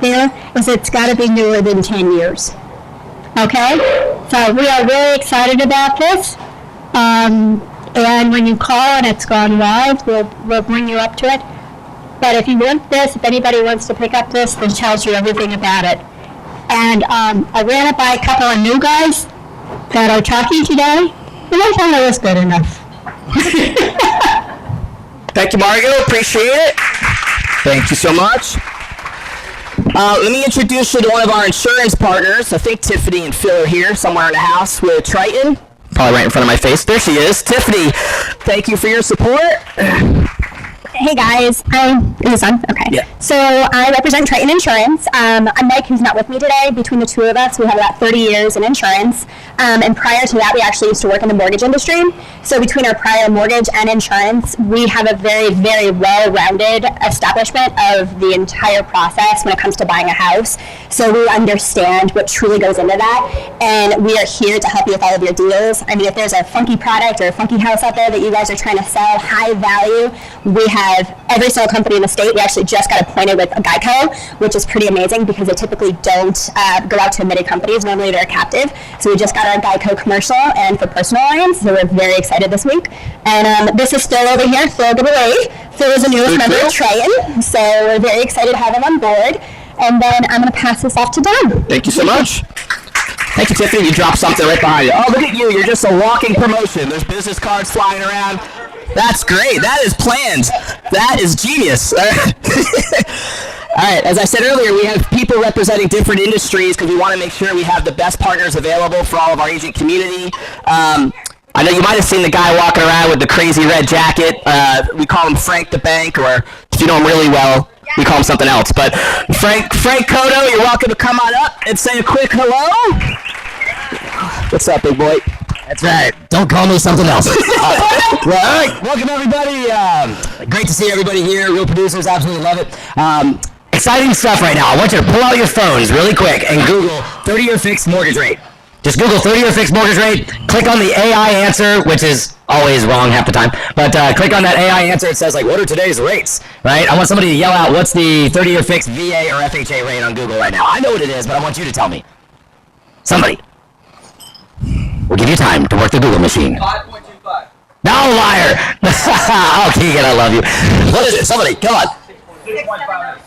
there is it's got to be newer than 10 years. Okay? So we are really excited about this. And when you call and it's gone live, we'll bring you up to it. But if you want this, if anybody wants to pick up this, then tells you everything about it. And I ran it by a couple of new guys that are talking today, and I thought it was good enough. Thank you, Margo. Appreciate it. Thank you so much. Let me introduce you to one of our insurance partners. I think Tiffany and Phil are here somewhere in the house with Triton. Probably right in front of my face. There she is. Tiffany, thank you for your support. Hey guys, is this on? Okay. Yeah. So I represent Triton Insurance. I'm Mike, who's not with me today. Between the two of us, we have about 30 years in insurance. And prior to that, we actually used to work in the mortgage industry. So between our prior mortgage and insurance, we have a very, very well-rounded establishment of the entire process when it comes to buying a house. So we understand what truly goes into that. And we are here to help you with all of your deals. I mean, if there's a funky product or a funky house out there that you guys are trying to sell, high value, we have every single company in the state. We actually just got appointed with a Geico, which is pretty amazing because they typically don't go out to admitted companies. Normally they're captive. So we just got our Geico commercial and for personal lines. So we're very excited this week. And this is Phil over here, Phil Gabelay. Phil is a newest member of Triton. So we're very excited to have him on board. And then I'm going to pass this off to Don. Thank you so much. Thank you, Tiffany. You dropped something right behind you. Oh, look at you. You're just a walking promotion. There's business cards flying around. That's great. That is planned. That is genius. All right. As I said earlier, we have people representing different industries because we want to make sure we have the best partners available for all of our agent community. I know you might have seen the guy walking around with the crazy red jacket. We call him Frank the Bank, or if you know him really well, we call him something else. But Frank Cotto, you're welcome to come on up and say a quick hello. What's up, big boy? That's right. Don't call me something else. All right. Welcome, everybody. Great to see everybody here. Real producers, absolutely love it. Exciting stuff right now. I want you to pull out your phones really quick and Google 30-year fixed mortgage rate. Just Google 30-year fixed mortgage rate. Click on the AI answer, which is always wrong half the time. But click on that AI answer. It says, like, what are today's rates? Right? I want somebody to yell out, what's the 30-year fixed VA or FHA rate on Google right now? I know what it is, but I want you to tell me. Somebody. We'll give you time to work the Google machine. 5.25. No, liar! Oh, Keegan, I love you. What is it? Somebody, come on.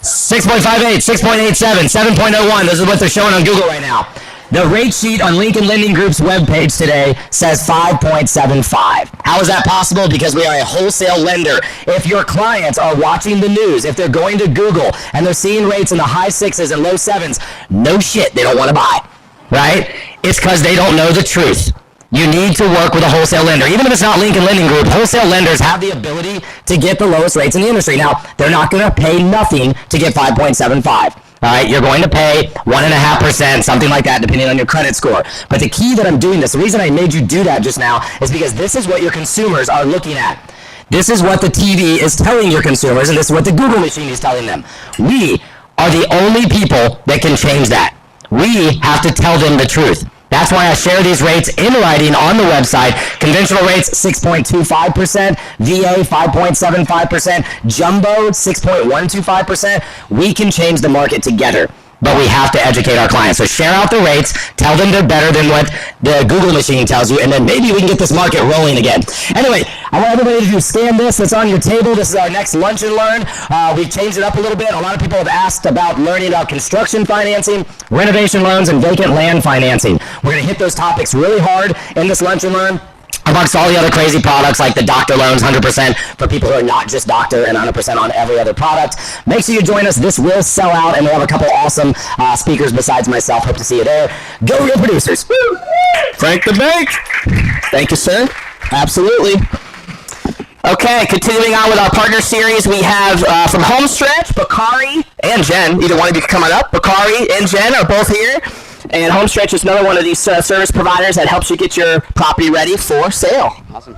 6.58, 6.87, 7.01. This is what they're showing on Google right now. The rate sheet on Lincoln Lending Group's webpage today says 5.75. How is that possible? Because we are a wholesale lender. If your clients are watching the news, if they're going to Google and they're seeing rates in the high 6s and low 7s, no shit, they don't want to buy. Right? It's because they don't know the truth. You need to work with a wholesale lender. Even if it's not Lincoln Lending Group, wholesale lenders have the ability to get the lowest rates in the industry. Now, they're not going to pay nothing to get 5.75. All right, you're going to pay 1.5%, something like that, depending on your credit score. But the key that I'm doing this, the reason I made you do that just now, is because this is what your consumers are looking at. This is what the TV is telling your consumers, and this is what the Google machine is telling them. We are the only people that can change that. We have to tell them the truth. That's why I share these rates in writing on the website. Conventional rates, 6.25%. VA, 5.75%. Jumbo, 6.125%. We can change the market together, but we have to educate our clients. So share out the rates, tell them they're better than what the Google machine tells you, and then maybe we can get this market rolling again. Anyway, I want everybody to scan this. That's on your table. This is our next Lunch and Learn. We've changed it up a little bit. A lot of people have asked about learning about construction financing, renovation loans, and vacant land financing. We're going to hit those topics really hard in this Lunch and Learn. Amongst all the other crazy products like the doctor loans, 100% for people who are not just doctor and 100% on every other product. Make sure you join us. This will sell out, and we'll have a couple awesome speakers besides myself. Hope to see you there. Go Real Producers. Woo! Frank the Bank. Thank you, sir. Absolutely. Okay, continuing on with our partner series, we have from Homestretch, Bakari and Jen. Either one of you can come on up. Bakari and Jen are both here. And Homestretch is another one of these service providers that helps you get your property ready for sale. Awesome.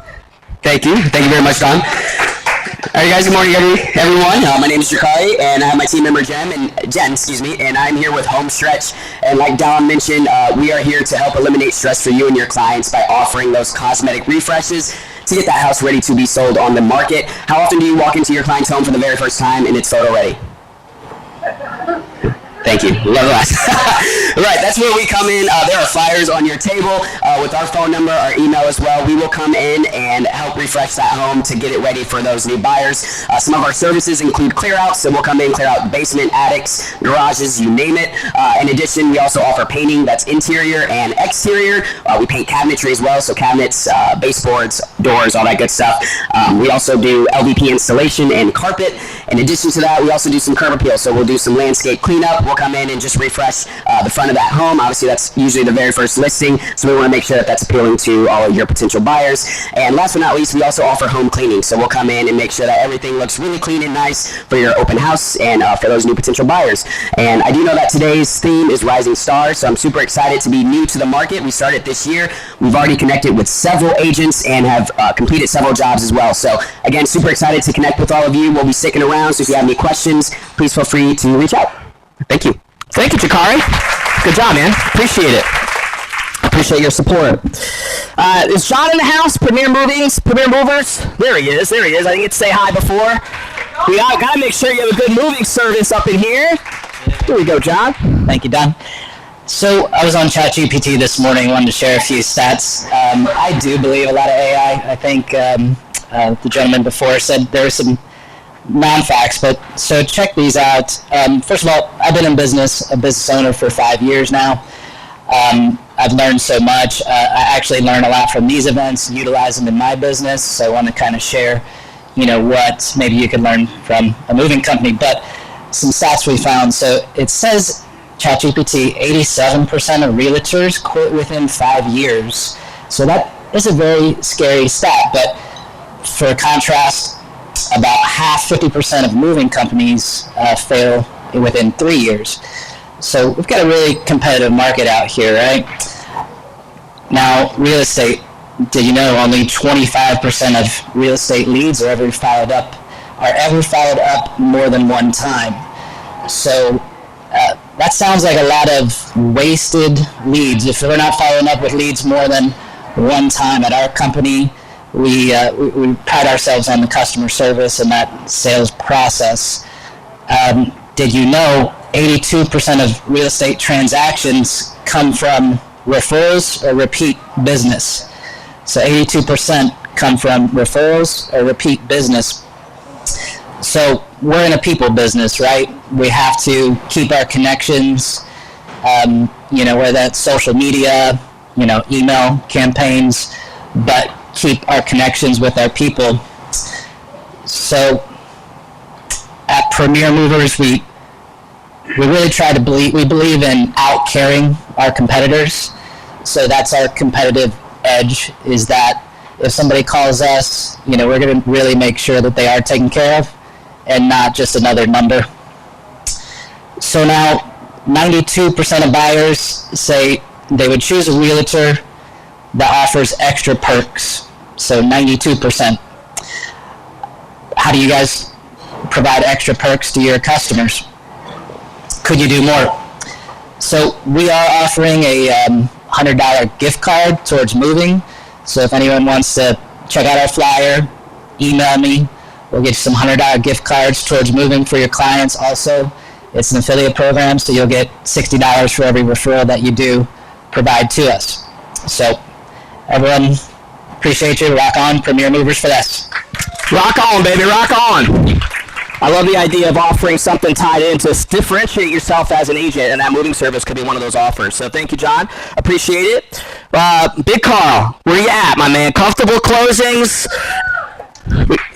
Thank you. Thank you very much, Don. All right, guys. Good morning, everyone. My name is Jakari, and I have my team member Jen, and I'm here with Homestretch. And like Don mentioned, we are here to help eliminate stress for you and your clients by offering those cosmetic refreshes to get that house ready to be sold on the market. How often do you walk into your client's home for the very first time and it's photo ready? Thank you. Love the last. Right, that's where we come in. There are flyers on your table with our phone number, our email as well. We will come in and help refresh that home to get it ready for those new buyers. Some of our services include clear outs, so we'll come in, clear out basement, attics, garages, you name it. In addition, we also offer painting that's interior and exterior. We paint cabinetry as well, so cabinets, baseboards, doors, all that good stuff. We also do LVP installation and carpet. In addition to that, we also do some curb appeal, so we'll do some landscape cleanup. We'll come in and just refresh the front of that home. Obviously, that's usually the very first listing, so we want to make sure that that's appealing to all of your potential buyers. And last but not least, we also offer home cleaning, so we'll come in and make sure that everything looks really clean and nice for your open house and for those new potential buyers. And I do know that today's theme is Rising Stars, so I'm super excited to be new to the market. We started this year. We've already connected with several agents and have completed several jobs as well. So again, super excited to connect with all of you. We'll be sticking around, so if you have any questions, please feel free to reach out. Thank you. Thank you, Jakari. Good job, man. Appreciate it. Appreciate your support. Is John in the house? Premier Movers? There he is. I didn't get to say hi before. We gotta make sure you have a good moving service up in here. Here we go, John. Thank you, Don. So I was on ChatGPT this morning, wanted to share a few stats. I do believe a lot of AI. I think the gentleman before said there were some non-facts, but so check these out. First of all, I've been in business, a business owner for 5 years now. I've learned so much. I actually learn a lot from these events, utilize them in my business. So I want to kind of share, what maybe you could learn from a moving company. But some stats we found. So it says ChatGPT, 87% of realtors quit within 5 years. So that is a very scary stat. But for contrast, about half, 50% of moving companies fail within 3 years. So we've got a really competitive market out here, right? Now, real estate, did you know only 25% of real estate leads are ever followed up more than one time? So that sounds like a lot of wasted leads. If we're not following up with leads more than one time at our company, we pride ourselves on the customer service and that sales process. Did you know 82% of real estate transactions come from referrals or repeat business? So 82% come from referrals or repeat business. So we're in a people business, right? We have to keep our connections, whether that's social media, email campaigns, but keep our connections with our people. So at Premier Movers, we really try to believe in out-caring our competitors. So that's our competitive edge, is that if somebody calls us, we're going to really make sure that they are taken care of and not just another number. So now 92% of buyers say they would choose a realtor that offers extra perks. So 92%. How do you guys provide extra perks to your customers? Could you do more? So we are offering a $100 gift card towards moving. So if anyone wants to check out our flyer, email me. We'll get you some $100 gift cards towards moving for your clients also. It's an affiliate program, so you'll get $60 for every referral that you do provide to us. So everyone, appreciate you. Rock on, Premier Movers for this. Rock on, baby, rock on. I love the idea of offering something tied in to differentiate yourself as an agent, and that moving service could be one of those offers. So thank you, John. Appreciate it. Big Carl, where you at, my man? Comfortable closings?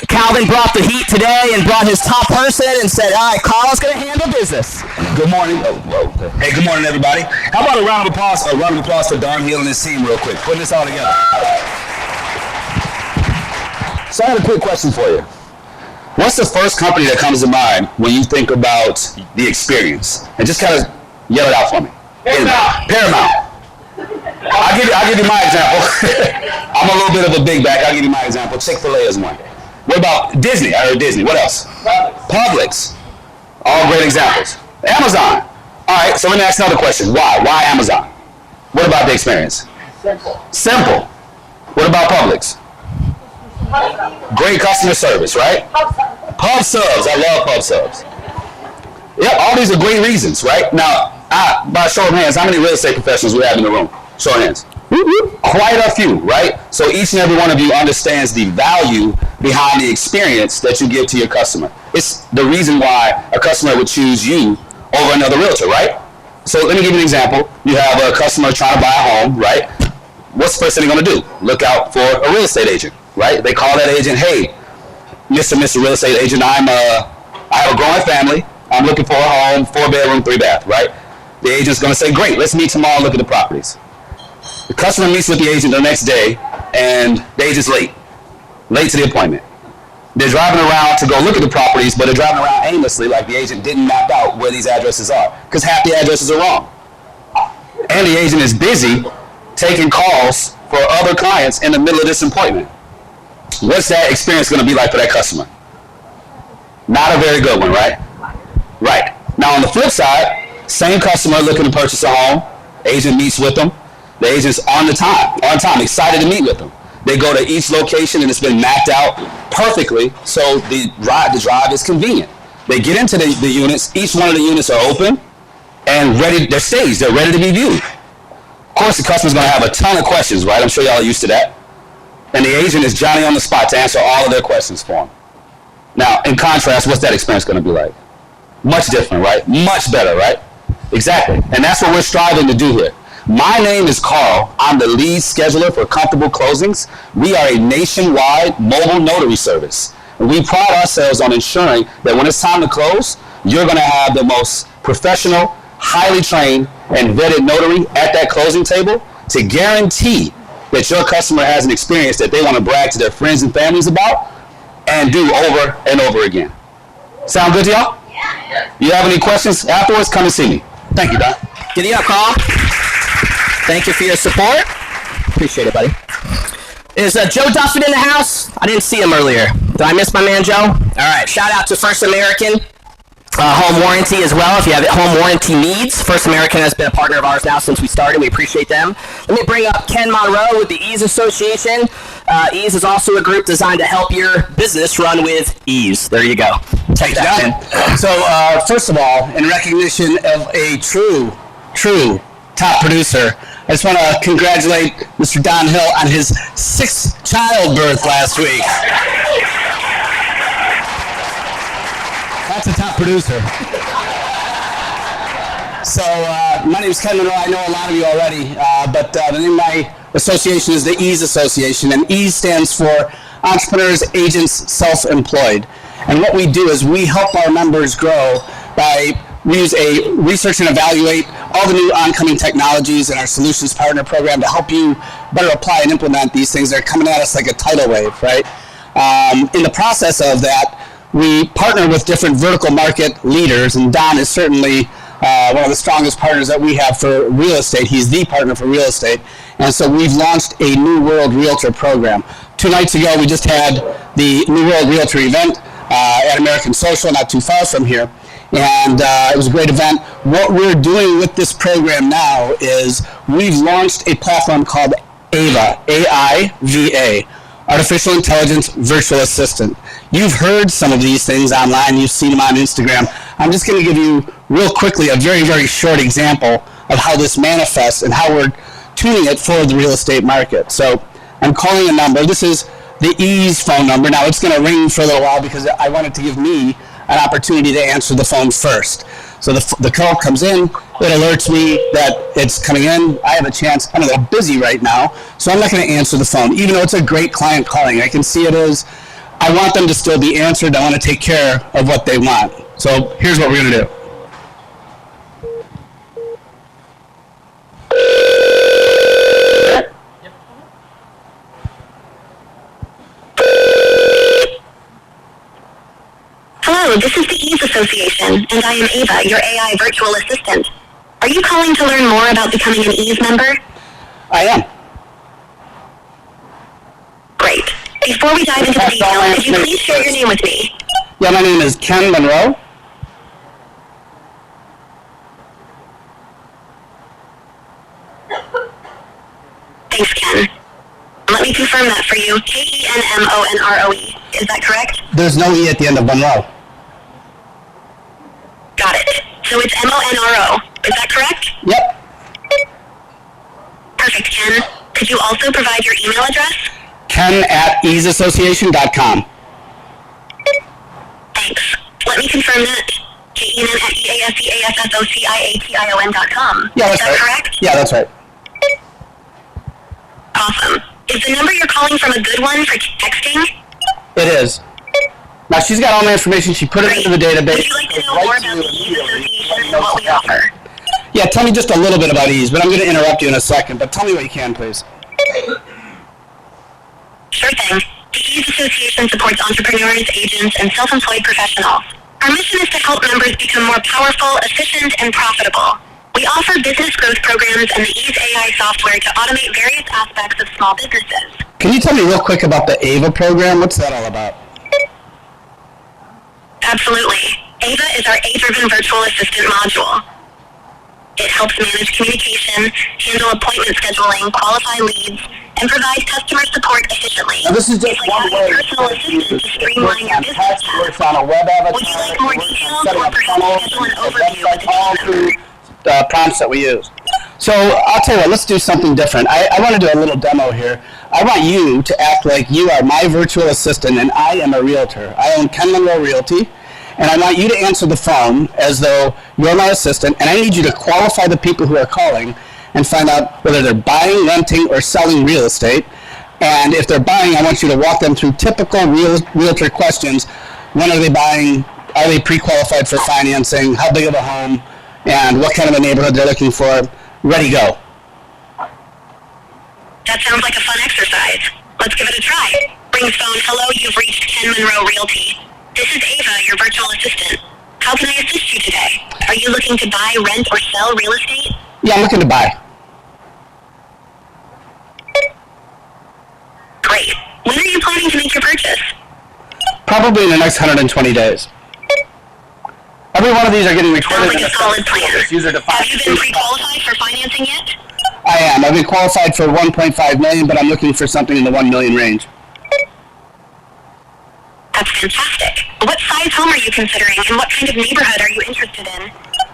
Calvin brought the heat today and brought his top person and said, all right, Carl's going to handle business. Good morning. Hey, good morning, everybody. How about a round of applause for Don Hill and his team real quick, putting this all together. So I have a quick question for you. What's the first company that comes to mind when you think about the experience? And just kind of yell it out for me. Paramount. I'll give you my example. I'm a little bit of a big back. I'll give you my example. Chick-fil-A is one. What about Disney? I heard Disney. What else? Publix. All great examples. Amazon. All right, so let me ask another question. Why? Why Amazon? What about the experience? Simple. What about Publix? Great customer service, right? Pub subs. I love pub subs. Yeah, all these are great reasons, right? Now, by show of hands, how many real estate professionals we have in the room? Show of hands. Quite a few, right? So each and every one of you understands the value behind the experience that you give to your customer. It's the reason why a customer would choose you over another realtor, right? So let me give you an example. You have a customer trying to buy a home, right? What's the first thing they're going to do? Look out for a real estate agent, right? They call that agent, hey, Mr. Real Estate Agent, I have a growing family. I'm looking for a home, 4-bedroom, 3-bath, right? The agent's going to say, great, let's meet tomorrow and look at the properties. The customer meets with the agent the next day, and the agent's late to the appointment. They're driving around to go look at the properties, but they're driving around aimlessly like the agent didn't map out where these addresses are, because half the addresses are wrong. And the agent is busy taking calls for other clients in the middle of this appointment. What's that experience going to be like for that customer? Not a very good one, right? Right. Now on the flip side, same customer looking to purchase a home, agent meets with them. The agent's on time, excited to meet with them. They go to each location and it's been mapped out perfectly, so the drive is convenient. They get into the units, each one of the units are open and ready, they're staged, they're ready to be viewed. Of course the customer's gonna have a ton of questions, right? I'm sure y'all are used to that. And the agent is Johnny on the spot to answer all of their questions for them. Now, in contrast, what's that experience gonna be like? Much different, right? Much better, right? Exactly, and that's what we're striving to do here. My name is Carl. I'm the lead scheduler for Comfortable Closings. We are a nationwide mobile notary service. And we pride ourselves on ensuring that when it's time to close, you're going to have the most professional, highly trained, and vetted notary at that closing table to guarantee that your customer has an experience that they want to brag to their friends and families about and do over and over again. Sound good to y'all? Yeah. You have any questions afterwards? Come and see me. Thank you, Don. Giddy up, Carl. Thank you for your support. Appreciate it, buddy. Is Joe Duffin in the house? I didn't see him earlier. Did I miss my man, Joe? All right. Shout out to First American Home Warranty as well. If you have home warranty needs, First American has been a partner of ours now since we started. We appreciate them. Let me bring up Ken Monroe with the Ease Association. Ease is also a group designed to help your business run with ease. There you go. Take that, Ken. So, first of all, in recognition of a true top producer, I just want to congratulate Mr. Don Hill on his 6th childbirth last week. That's a top producer. So, my name is Ken Monroe. I know a lot of you already, but the name of my association is the Ease Association, and Ease stands for Entrepreneurs, Agents, Self-Employed. And what we do is we help our members grow by we use a research and evaluate all the new oncoming technologies in our solutions partner program to help you better apply and implement these things that are coming at us like a tidal wave, right? In the process of that, we partner with different vertical market leaders, and Don is certainly one of the strongest partners that we have for real estate. He's the partner for real estate. And so we've launched a New World Realtor program. 2 nights ago, we just had the New World Realtor event at American Social, not too far from here. And it was a great event. What we're doing with this program now is we've launched a platform called AIVA, A-I-V-A, Artificial Intelligence Virtual Assistant. You've heard some of these things online. You've seen them on Instagram. I'm just going to give you real quickly a very, very short example of how this manifests and how we're tuning it for the real estate market. So I'm calling a number. This is the Ease phone number. Now it's going to ring for a little while because I want it to give me an opportunity to answer the phone first. So the call comes in, it alerts me that it's coming in. I have a chance, I'm a little busy right now, so I'm not going to answer the phone, even though it's a great client calling. I can see it is. I want them to still be answered. I want to take care of what they want. So here's what we're going to do. Hello, this is the Ease Association, and I am Ava, your AI virtual assistant. Are you calling to learn more about becoming an Ease member? I am. Great. Before we dive into the details, could you please share your name with me? Yeah, my name is Ken Monroe. Thanks, Ken. Let me confirm that for you. Kenmonroe. Is that correct? There's no E at the end of Monroe. Got it. So it's MONRO. Is that correct? Yep. Perfect, Ken. Could you also provide your email address? Ken@easeassociation.com. Thanks. Let me confirm that. KEN@EASEASSOCIATION.com. Yeah, Is that's that right. correct? Yeah, that's right. Awesome. Is the number you're calling from a good one for texting? It is. Now she's got all my information. She put it Great. into the database. Would you like to know more about the Ease Association and what we offer? Yeah, tell me just a little bit about Ease, but I'm going to interrupt you in a second. But tell me what you can, please. Sure thing. The Ease Association supports entrepreneurs, agents, and self-employed professionals. Our mission is to help members become more powerful, efficient, and profitable. We offer business growth programs and the Ease AI software to automate various aspects of small businesses. Can you tell me real quick about the AVA program? What's that all about? Absolutely. AVA is our A-driven virtual assistant module. It helps manage communication, handle appointment scheduling, qualify leads, and provide customer support efficiently. Now, this is just it's like one having way a personal assistant to streamline your business tasks. Works on a web avatar. Would you like more details setting or up perhaps funnels, schedule an and overview websites, with a all team member? through prompts that we use. So I'll tell you what, let's do something different. I want to do a little demo here. I want you to act like you are my virtual assistant and I am a realtor. I own Ken Monroe Realty, and I want you to answer the phone as though you're my assistant, and I need you to qualify the people who are calling and find out whether they're buying, renting, or selling real estate. And if they're buying, I want you to walk them through typical realtor questions. When are they buying? Are they pre-qualified for financing? How big of a home? And what kind of a neighborhood they're looking for? Ready, go. That sounds like a fun exercise. Let's give it a try. Rings phone. Hello, you've reached Ken Monroe Realty. This is Ava, your virtual assistant. How can I assist you today? Are you looking to buy, rent, or sell real estate? Yeah, I'm looking to buy. Great. When are you planning to make your purchase? Probably in the next 120 days. Every one of these are getting recorded. Sounds like a solid plan. Have you been pre-qualified for financing yet? I am. I've been qualified for 1.5 million, but I'm looking for something in the 1 million range. That's fantastic. What size home are you considering, and what kind of neighborhood are you interested in?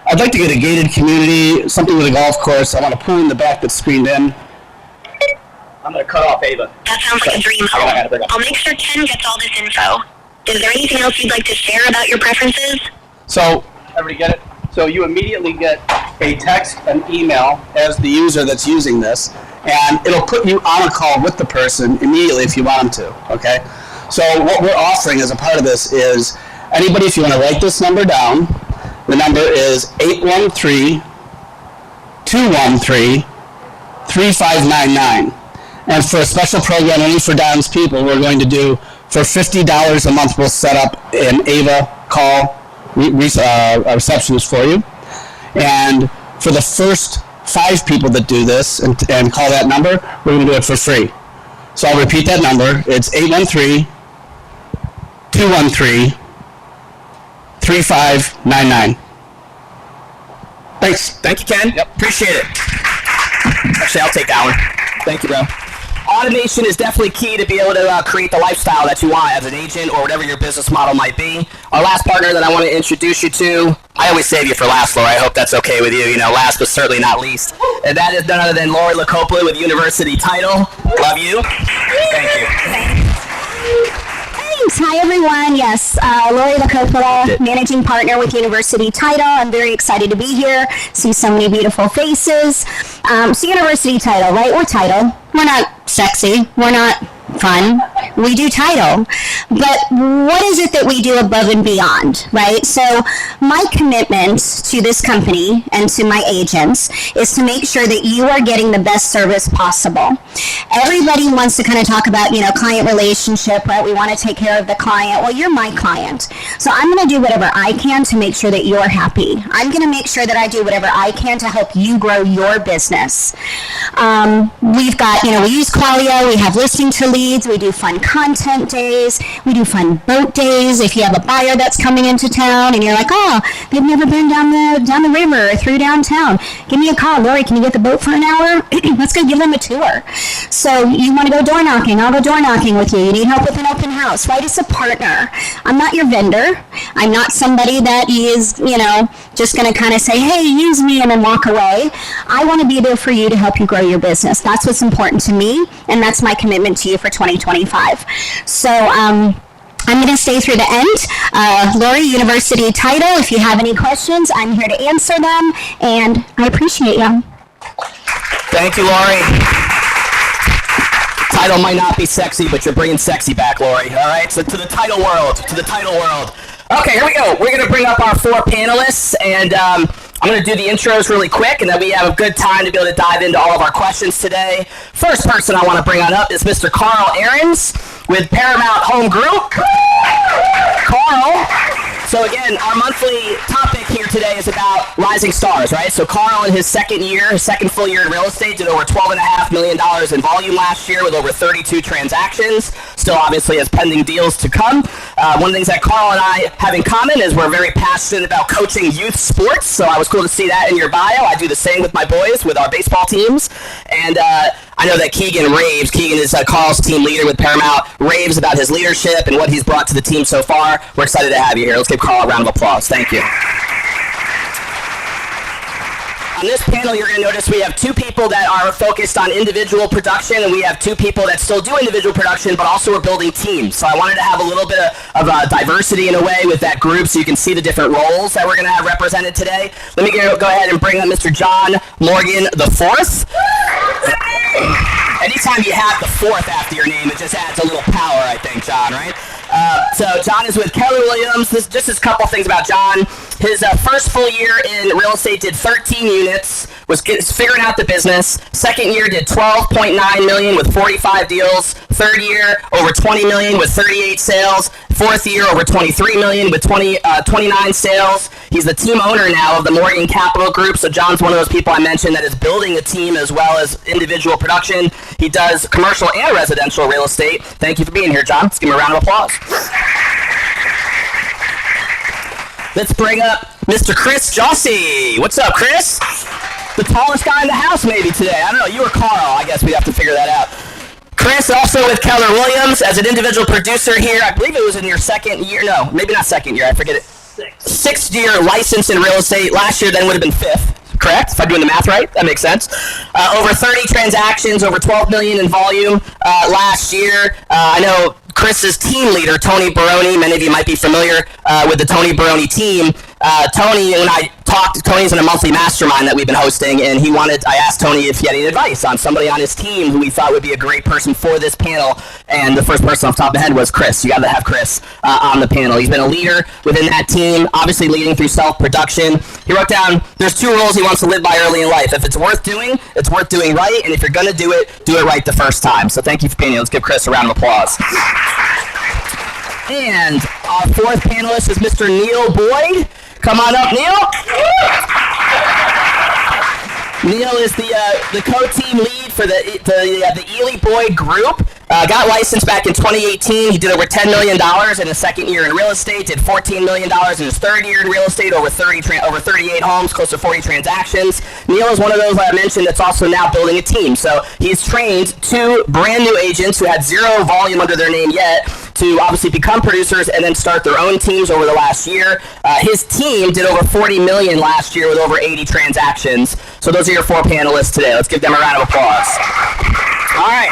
I'd like to get a gated community, something with a golf course. I want a pool in the back that's screened in. I'm going to cut off Ava. That sounds like a dream home. I'll make sure Ken gets all this info. Is there anything else you'd like to share about your preferences? So, everybody get it? So you immediately get a text, an email as the user that's using this, and it'll put you on a call with the person immediately if you want them to, okay? So what we're offering as a part of this is, anybody, if you want to write this number down, the number is 813-213-3599. And for a special program only for Don's people, we're going to do, for $50 a month, we'll set up an AVA call a receptionist for you. And for the first 5 people that do this and call that number, we're going to do it for free. So I'll repeat that number. It's 813-213-3599. Thanks. Thank you, Ken. Yep. Appreciate it. Actually, I'll take that one. Thank you, bro. Automation is definitely key to be able to create the lifestyle that you want as an agent or whatever your business model might be. Our last partner that I want to introduce you to, I always save you for last, Laura. I hope that's okay with you. You know, last but certainly not least. And that is none other than Lori LaCoppola with University Title. Love you. Thank you. Thanks. Hi, everyone. Yes, Lori LaCoppola, managing partner with University Title. I'm very excited to be here. See so many beautiful faces. So University Title, right? We're title. We're not sexy. We're not fun. We do title. But what is it that we do above and beyond, right? So my commitment to this company and to my agents is to make sure that you are getting the best service possible. Everybody wants to kind of talk about, client relationship, right? We want to take care of the client. Well, you're my client. So I'm going to do whatever I can to make sure that you're happy. I'm going to make sure that I do whatever I can to help you grow your business. We've got, we use Qualia. We have listing to leads. We do fun content days. We do fun boat days. If you have a buyer that's coming into town and you're like, oh, they've never been down the river or through downtown, give me a call. Lori, can you get the boat for an hour? Let's go give them a tour. So you want to go door knocking? I'll go door knocking with you. You need help with an open house, right? It's a partner. I'm not your vendor. I'm not somebody that is, just going to kind of say, hey, use me and then walk away. I want to be there for you to help you grow your business. That's what's important to me, and that's my commitment to you for 2025. So I'm going to stay through the end. Lori, university title, if you have any questions, I'm here to answer them, and I appreciate you. Thank you, Lori. Title might not be sexy, but you're bringing sexy back, Lori. All right, so to the title world, Okay, here we go. We're going to bring up our 4 panelists, and I'm going to do the intros really quick, and then we have a good time to be able to dive into all of our questions today. First person I want to bring on up is Mr. Carl Ahrens with Paramount Home Group. Carl. So again, our monthly topic here today is about rising stars, right? So Carl in his second full year in real estate, did over $12.5 million in volume last year with over 32 transactions. Still obviously has pending deals to come. One of the things that Carl and I have in common is we're very passionate about coaching youth sports. So I was cool to see that in your bio. I do the same with my boys, with our baseball teams. And I know that Keegan raves. Keegan is Carl's team leader with Paramount. Raves about his leadership and what he's brought to the team so far. We're excited to have you here. Let's give Carl a round of applause. Thank you. On this panel, you're going to notice we have 2 people that are focused on individual production, and we have 2 people that still do individual production, but also are building teams. So I wanted to have a little bit of diversity in a way with that group so you can see the different roles that we're going to have represented today. Let me go ahead and bring up Mr. John Morgan IV. Anytime you have the 4th after your name, it just adds a little power, I think, John, right? So John is with Keller Williams. Just a couple things about John. His first full year in real estate did 13 units, was figuring out the business. Second year did 12.9 million with 45 deals. Third year over 20 million with 38 sales. Fourth year over 23 million with 29 sales. He's the team owner now of the Morgan Capital Group. So John's one of those people I mentioned that is building a team as well as individual production. He does commercial and residential real estate. Thank you for being here, John. Let's give him a round of applause. Let's bring up Mr. Chris Jossi. What's up, Chris? The tallest guy in the house maybe today. I don't know. You or Carl. I guess we'd have to figure that out. Chris, also with Keller Williams as an individual producer here. I believe it was in your second year. No, maybe not second year. I forget it. Sixth year license in real estate. Last year then would have been 5th. Correct? If I'm doing the math right, that makes sense. Over 30 transactions, over 12 million in volume last year. I know Chris's team leader, Tony Baroni. Many of you might be familiar with the Tony Baroni team. Tony and I talked. Tony's in a monthly mastermind that we've been hosting, and I asked Tony if he had any advice on somebody on his team who he thought would be a great person for this panel. And the first person off the top of the head was Chris. You got to have Chris on the panel. He's been a leader within that team, obviously leading through self-production. He wrote down there's 2 rules he wants to live by early in life. If it's worth doing right, and if you're going to do it right the first time. So thank you for being here. Let's give Chris a round of applause. And our 4th panelist is Mr. Neil Boyd. Come on up, Neil. Neil is the co-team lead for the Ely Boyd Group. Got licensed back in 2018. He did over $10 million in his second year in real estate. Did $14 million in his third year in real estate. Over 38 homes, close to 40 transactions. Neil is one of those I mentioned that's also now building a team. So he's trained 2 brand new agents who had 0 volume under their name yet to obviously become producers and then start their own teams over the last year. His team did over 40 million last year with over 80 transactions. So those are your 4 panelists today. Let's give them a round of applause. All right.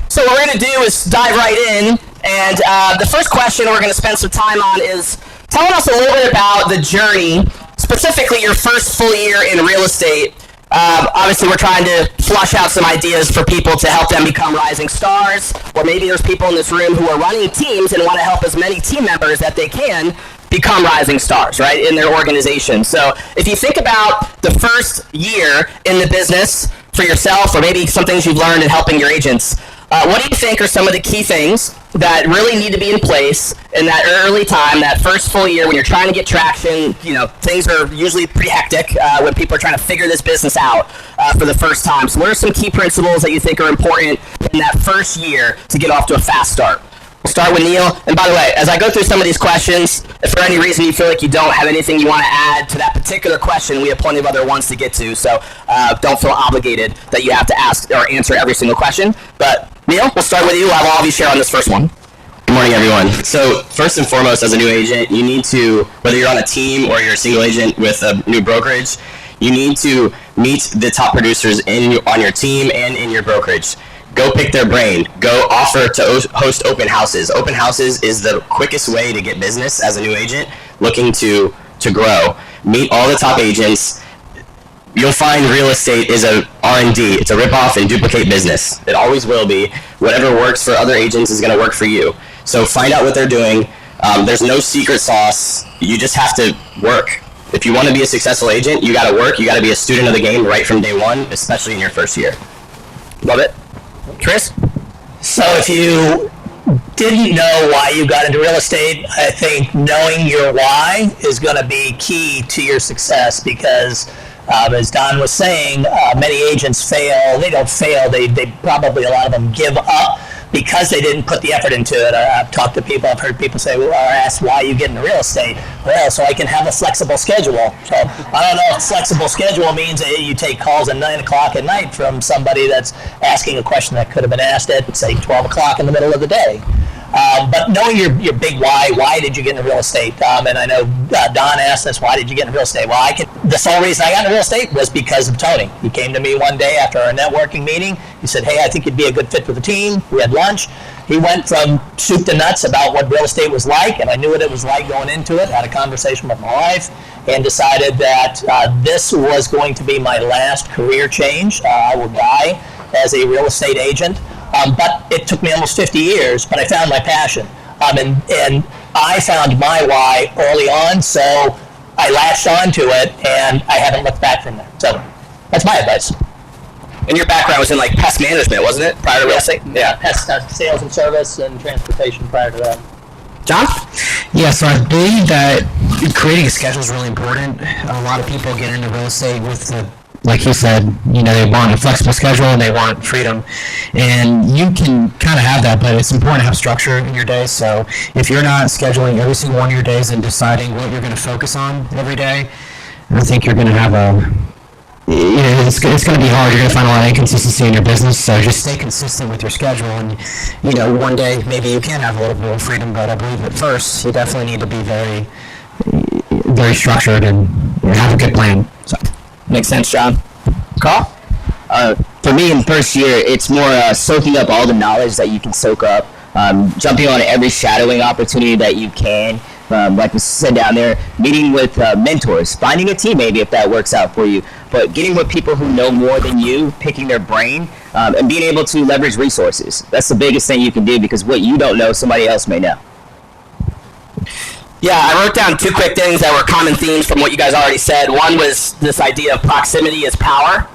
So what we're going to do is dive right in, and the first question we're going to spend some time on is telling us a little bit about the journey, specifically your first full year in real estate. Obviously, we're trying to flush out some ideas for people to help them become rising stars, or maybe there's people in this room who are running teams and want to help as many team members that they can become rising stars, right, in their organization. So if you think about the first year in the business for yourself, or maybe some things you've learned in helping your agents, what do you think are some of the key things that really need to be in place in that early time, that first full year when you're trying to get traction? You know, things are usually pretty hectic when people are trying to figure this business out for the first time. So what are some key principles that you think are important in that first year to get off to a fast start? We'll start with Neil. And by the way, as I go through some of these questions, if for any reason you feel like you don't have anything you want to add to that particular question, we have plenty of other ones to get to. So don't feel obligated that you have to ask or answer every single question. But Neil, we'll start with you. I'll have all of you share on this first one. Good morning, everyone. So first and foremost, as a new agent, you need to, whether you're on a team or you're a single agent with a new brokerage, you need to meet the top producers on your team and in your brokerage. Go pick their brain. Go offer to host open houses. Open houses is the quickest way to get business as a new agent looking to grow. Meet all the top agents. You'll find real estate is a R&D. It's a rip-off and duplicate business. It always will be. Whatever works for other agents is going to work for you. So find out what they're doing. There's no secret sauce. You just have to work. If you want to be a successful agent, you got to work. You got to be a student of the game right from day one, especially in your first year. Love it. Chris? So if you didn't know why you got into real estate, I think knowing your why is going to be key to your success because as Don was saying, many agents fail. They don't fail. They probably, a lot of them give up because they didn't put the effort into it. I've talked to people, I've heard people say, well, or asked why you get into real estate. Well, so I can have a flexible schedule. So I don't know if flexible schedule means that you take calls at 9 o'clock at night from somebody that's asking a question that could have been asked at, say, 12 o'clock in the middle of the day. But knowing your big why did you get into real estate? And I know Don asked us, why did you get into real estate? Well, the sole reason I got into real estate was because of Tony. He came to me one day after our networking meeting. He said, hey, I think you'd be a good fit for the team. We had lunch. He went from soup to nuts about what real estate was like, and I knew what it was like going into it. Had a conversation with my wife and decided that this was going to be my last career change. I will die as a real estate agent. But it took me almost 50 years, but I found my passion. And I found my why early on, so I latched on to it, and I haven't looked back from there. So that's my advice. And your background was in like pest management, wasn't it, prior to real estate? Yeah, pest sales and service and transportation prior to that. John? Yeah, so I believe that creating a schedule is really important. A lot of people get into real estate with like he said, they want a flexible schedule and they want freedom. And you can kind of have that, but it's important to have structure in your day. So if you're not scheduling every single one of your days and deciding what you're going to focus on every day, I think you're going to have it's going to be hard. You're going to find a lot of inconsistency in your business. So just stay consistent with your schedule. And, one day maybe you can have a little bit of freedom, but I believe at first you definitely need to be very, very structured and have a good plan. So. Makes sense, John. Carl? For me, in first year, it's more soaking up all the knowledge that you can soak up, jumping on every shadowing opportunity that you can. Like we said down there, meeting with mentors, finding a team maybe if that works out for you, but getting with people who know more than you, picking their brain, and being able to leverage resources. That's the biggest thing you can do because what you don't know, somebody else may know. Yeah, I wrote down two quick things that were common themes from what you guys already said. One was this idea of proximity is power.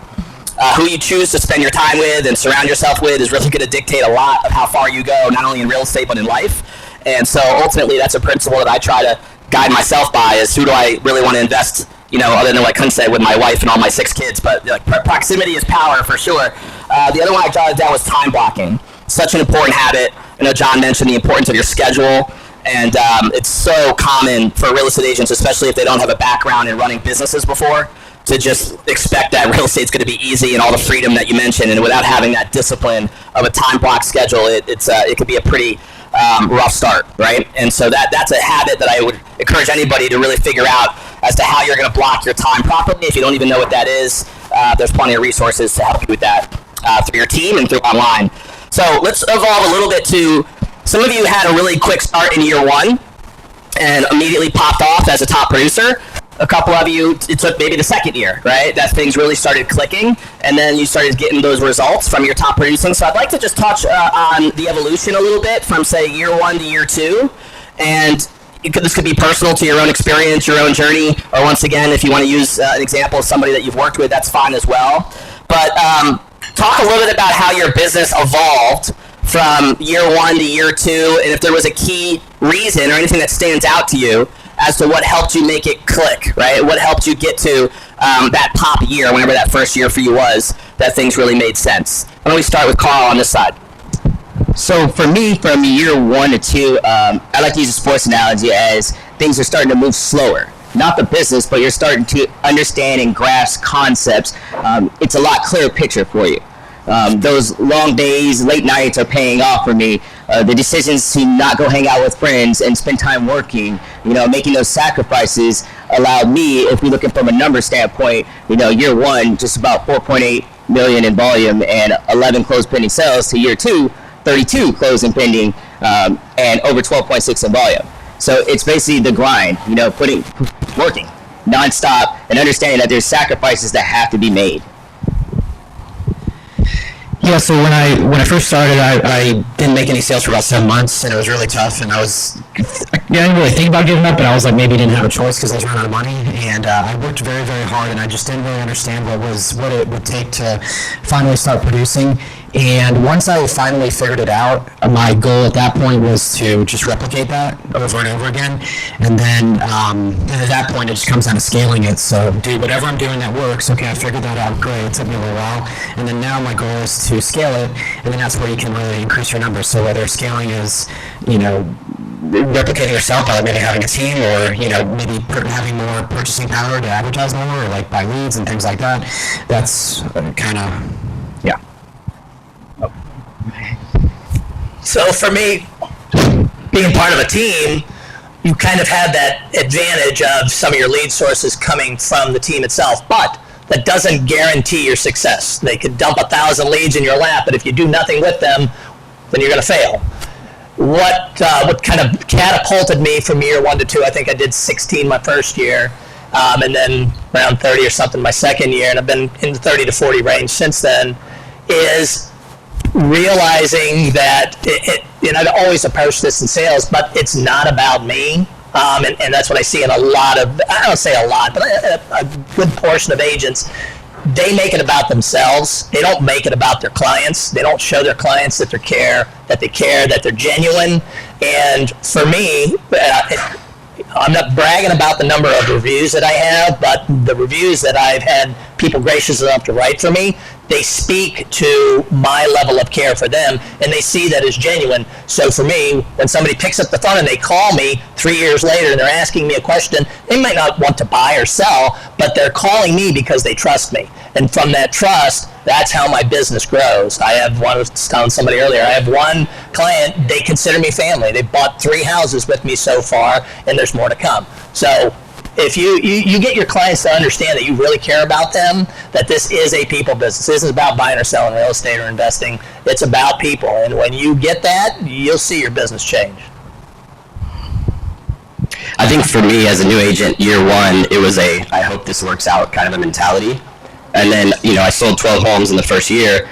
Who you choose to spend your time with and surround yourself with is really going to dictate a lot of how far you go, not only in real estate but in life. And so ultimately that's a principle that I try to guide myself by is who do I really want to invest, other than what Kun said with my wife and all my 6 kids. But proximity is power for sure. The other one I jotted down was time blocking. Such an important habit. I know John mentioned the importance of your schedule. And it's so common for real estate agents, especially if they don't have a background in running businesses before, to just expect that real estate's going to be easy and all the freedom that you mentioned. And without having that discipline of a time block schedule, it could be a pretty rough start, right? And so that's a habit that I would encourage anybody to really figure out as to how you're going to block your time properly. If you don't even know what that is, there's plenty of resources to help you with that through your team and through online. So let's evolve a little bit to some of you had a really quick start in year 1 and immediately popped off as a top producer. A couple of you, it took maybe the second year, right? That things really started clicking, and then you started getting those results from your top producing. So I'd like to just touch on the evolution a little bit from, say, year 1 to year 2. And this could be personal to your own experience, your own journey, or once again, if you want to use an example of somebody that you've worked with, that's fine as well. But talk a little bit about how your business evolved from year 1 to year 2, and if there was a key reason or anything that stands out to you as to what helped you make it click, right? What helped you get to that top year, whenever that first year for you was, that things really made sense. Why don't we start with Carl on this side? So for me, from year 1 to 2, I like to use a sports analogy as things are starting to move slower. Not the business, but you're starting to understand and grasp concepts. It's a lot clearer picture for you. Those long days, late nights are paying off for me. The decisions to not go hang out with friends and spend time working, making those sacrifices allowed me, if we're looking from a number standpoint, year one, just about 4.8 million in volume and 11 closed pending sales, to year two, 32 closed and pending, and over 12.6 in volume. So it's basically the grind, working nonstop and understanding that there's sacrifices that have to be made. Yeah, so when I first started, I didn't make any sales for about 7 months, and it was really tough. And I didn't really think about giving up, but I was like, maybe didn't have a choice because I was running out of money. And I worked very, very hard, and I just didn't really understand what it would take to finally start producing. And once I finally figured it out, my goal at that point was to just replicate that over and over again. And then at that point, it just comes down to scaling it. So do whatever I'm doing that works. Okay, I figured that out. Great. It took me a little while. And then now my goal is to scale it. And then that's where you can really increase your numbers. So whether scaling is, replicating yourself by maybe having a team, or maybe having more purchasing power to advertise more, or like buy leads and things like that. That's kind of, yeah. So for me, being part of a team, you kind of have that advantage of some of your lead sources coming from the team itself, but that doesn't guarantee your success. They could dump 1,000 leads in your lap, but if you do nothing with them, then you're going to fail. What kind of catapulted me from year 1 to 2, I think I did 16 my first year, and then around 30 or something my second year, and I've been in the 30 to 40 range since then, is realizing that I'd always approached this in sales, but it's not about me. And that's what I see in a lot of, I don't say a lot, but a good portion of agents. They make it about themselves. They don't make it about their clients. They don't show their clients that they care, that they're genuine. And for me, I'm not bragging about the number of reviews that I have, but the reviews that I've had people gracious enough to write for me, they speak to my level of care for them, and they see that as genuine. So for me, when somebody picks up the phone and they call me 3 years later and they're asking me a question, they might not want to buy or sell, but they're calling me because they trust me. And from that trust, that's how my business grows. I was telling somebody earlier, I have one client, they consider me family. They bought 3 houses with me so far, and there's more to come. So if you get your clients to understand that you really care about them, that this is a people business. This is about buying or selling real estate or investing. It's about people. And when you get that, you'll see your business change. I think for me as a new agent, year 1, it was I hope this works out kind of a mentality. And then, I sold 12 homes in the first year.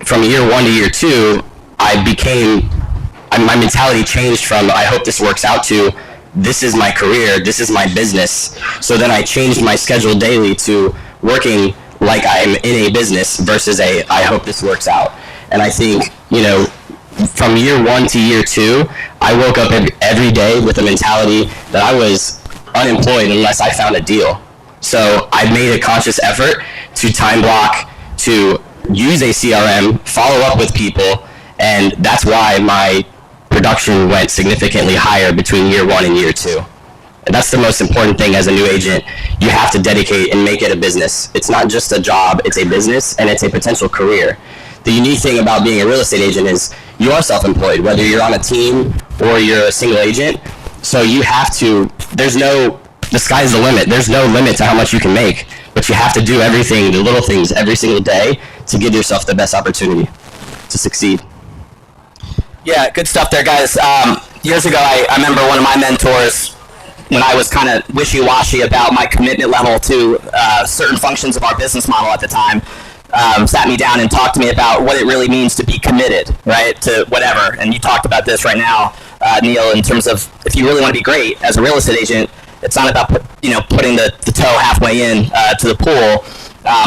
From year 1 to year 2, my mentality changed from I hope this works out to this is my career, this is my business. So then I changed my schedule daily to working like I'm in a business versus I hope this works out. And I think, from year 1 to year 2, I woke up every day with a mentality that I was unemployed unless I found a deal. So I made a conscious effort to time block, to use a CRM, follow up with people, and that's why my production went significantly higher between year 1 and year 2. And that's the most important thing as a new agent. You have to dedicate and make it a business. It's not just a job, it's a business, and it's a potential career. The unique thing about being a real estate agent is you are self-employed, whether you're on a team or you're a single agent. So you have to, the sky's the limit. There's no limit to how much you can make, but you have to do everything, the little things every single day to give yourself the best opportunity to succeed. Yeah, good stuff there, guys. Years ago, I remember one of my mentors, when I was kind of wishy-washy about my commitment level to certain functions of our business model at the time, sat me down and talked to me about what it really means to be committed, right, to whatever. And you talked about this right now, Neil, in terms of if you really want to be great as a real estate agent, it's not about putting the toe halfway in to the pool.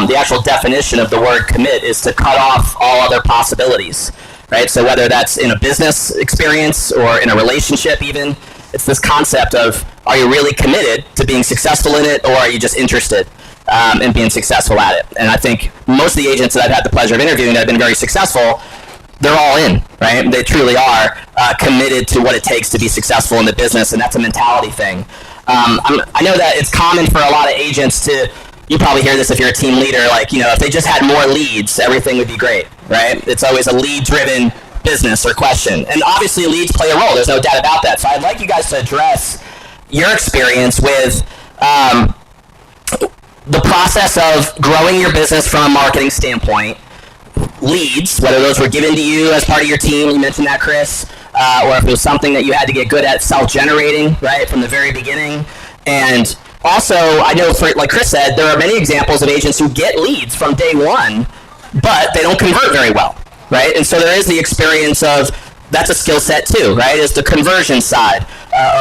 The actual definition of the word commit is to cut off all other possibilities, right? So whether that's in a business experience or in a relationship even, it's this concept of, are you really committed to being successful in it, or are you just interested in being successful at it? And I think most of the agents that I've had the pleasure of interviewing that have been very successful, they're all in, right? They truly are committed to what it takes to be successful in the business, and that's a mentality thing. I know that it's common for a lot of agents to you probably hear this if you're a team leader, like, if they just had more leads, everything would be great, right? It's always a lead-driven business or question. And obviously leads play a role. There's no doubt about that. So I'd like you guys to address your experience with the process of growing your business from a marketing standpoint, leads, whether those were given to you as part of your team, you mentioned that, Chris, or if it was something that you had to get good at self-generating, right, from the very beginning. And also, I know, like Chris said, there are many examples of agents who get leads from day one, but they don't convert very well, right? And so there is the experience of, that's a skill set too, right, is the conversion side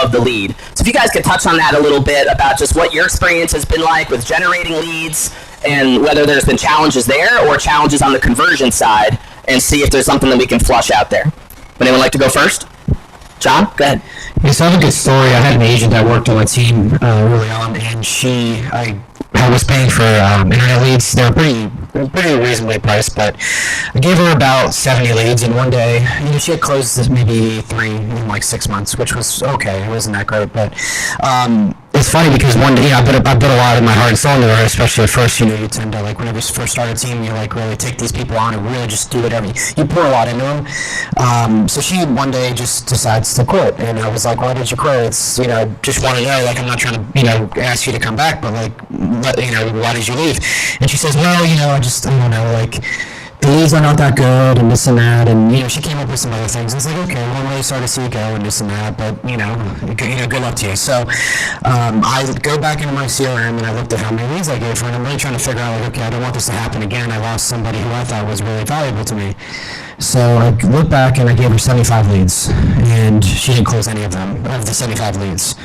of the lead. So if you guys could touch on that a little bit about just what your experience has been like with generating leads and whether there's been challenges there or challenges on the conversion side, and see if there's something that we can flush out there. Would anyone like to go first? John, go ahead. Yes, I have a good story. I had an agent that worked on my team early on, and I was paying for internet leads. They were pretty reasonably priced, but I gave her about 70 leads, and one day, she had closed maybe 3 in like 6 months, which was okay. It wasn't that great, but it's funny because one day, I put a lot of my heart and soul into her, especially at first. You tend to, like, whenever you first start a team, you like really take these people on and really just do whatever. You pour a lot into them. So she one day just decides to quit, and I was like, "Why did you quit?" It's, just want to know, like, I'm not trying to, ask you to come back, but like, why did you leave? And she says, well, I don't know, like, the leads are not that good and this and that, and she came up with some other things. I was like, okay, well, I'm really sorry to see you go and this and that, but good luck to you. So I go back into my CRM and I looked at how many leads I gave her, and I'm really trying to figure out, like, okay, I don't want this to happen again. I lost somebody who I thought was really valuable to me. So I looked back and I gave her 75 leads, and she didn't close any of them, of the 75 leads,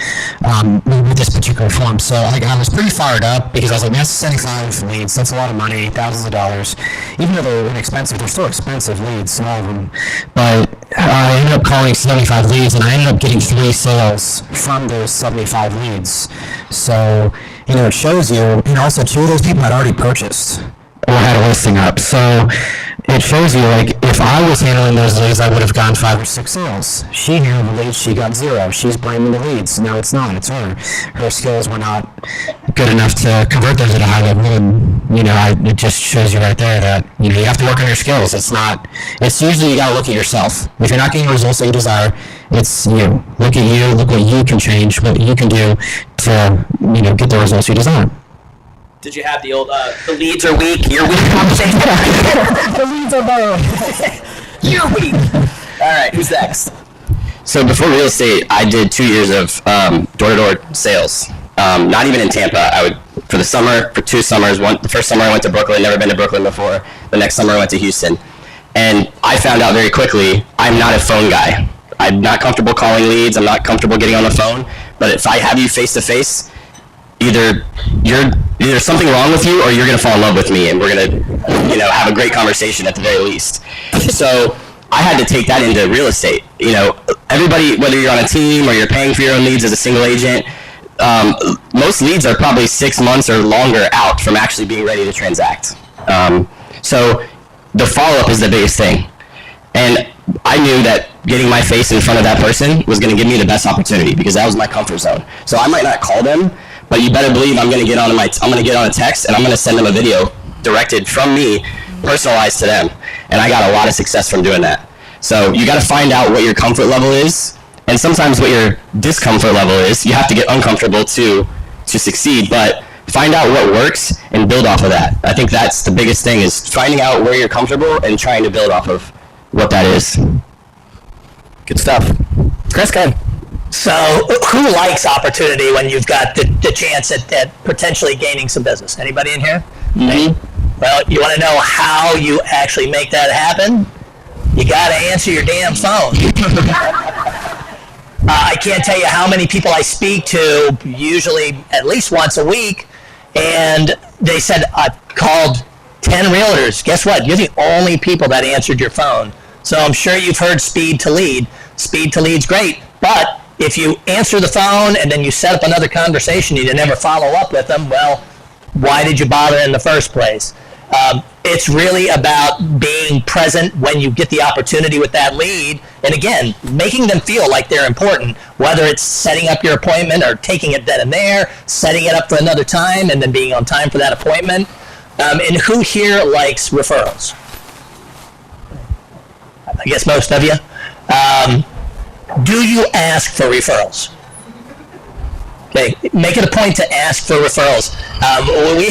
with this particular form. So I was pretty fired up because I was like, that's 75 leads, that's a lot of money, thousands of dollars. Even though they're inexpensive, they're still expensive leads, all of them. But I ended up calling 75 leads, and I ended up getting 3 sales from those 75 leads. So, it shows you, and also 2 of those people had already purchased or had a listing up. So it shows you, like, if I was handling those leads, I would have gotten 5 or 6 sales. She handled the leads, she got 0. She's blaming the leads. No, it's not. It's her. Her skills were not good enough to convert those at a high level. And, it just shows you right there that, you have to work on your skills. It's usually you got to look at yourself. If you're not getting the results that you desire, it's you. Look at you, look what you can change, what you can do to, get the results you desire. Did you have the old, the leads are weak, you're weak conversation? The leads are bad. You're weak. All right, who's next? So before real estate, I did 2 years of door-to-door sales. Not even in Tampa. I would, for the summer, for 2 summers. The first summer I went to Brooklyn, never been to Brooklyn before. The next summer I went to Houston. And I found out very quickly, I'm not a phone guy. I'm not comfortable calling leads. I'm not comfortable getting on the phone. But if I have you face-to-face, either there's something wrong with you or you're going to fall in love with me, and we're going to have a great conversation at the very least. So I had to take that into real estate. Everybody, whether you're on a team or you're paying for your own leads as a single agent, most leads are probably 6 months or longer out from actually being ready to transact. So the follow-up is the biggest thing. And I knew that getting my face in front of that person was going to give me the best opportunity because that was my comfort zone. So I might not call them, but you better believe I'm going to get on a text, and I'm going to send them a video directed from me, personalized to them. And I got a lot of success from doing that. So you got to find out what your comfort level is, and sometimes what your discomfort level is. You have to get uncomfortable to succeed, but find out what works and build off of that. I think that's the biggest thing, is finding out where you're comfortable and trying to build off of what that is. Good stuff. Chris, go ahead. So who likes opportunity when you've got the chance at potentially gaining some business? Anybody in here? Mm-hmm. Well, you want to know how you actually make that happen? You got to answer your damn phone. I can't tell you how many people I speak to, usually at least once a week, and they said, I've called 10 realtors. Guess what? You're the only people that answered your phone. So I'm sure you've heard speed to lead. Speed to lead's great, but if you answer the phone and then you set up another conversation, you never follow up with them, well, why did you bother in the first place? It's really about being present when you get the opportunity with that lead. And again, making them feel like they're important, whether it's setting up your appointment or taking it then and there, setting it up for another time and then being on time for that appointment. And who here likes referrals? I guess most of you. Do you ask for referrals? Okay, make it a point to ask for referrals. We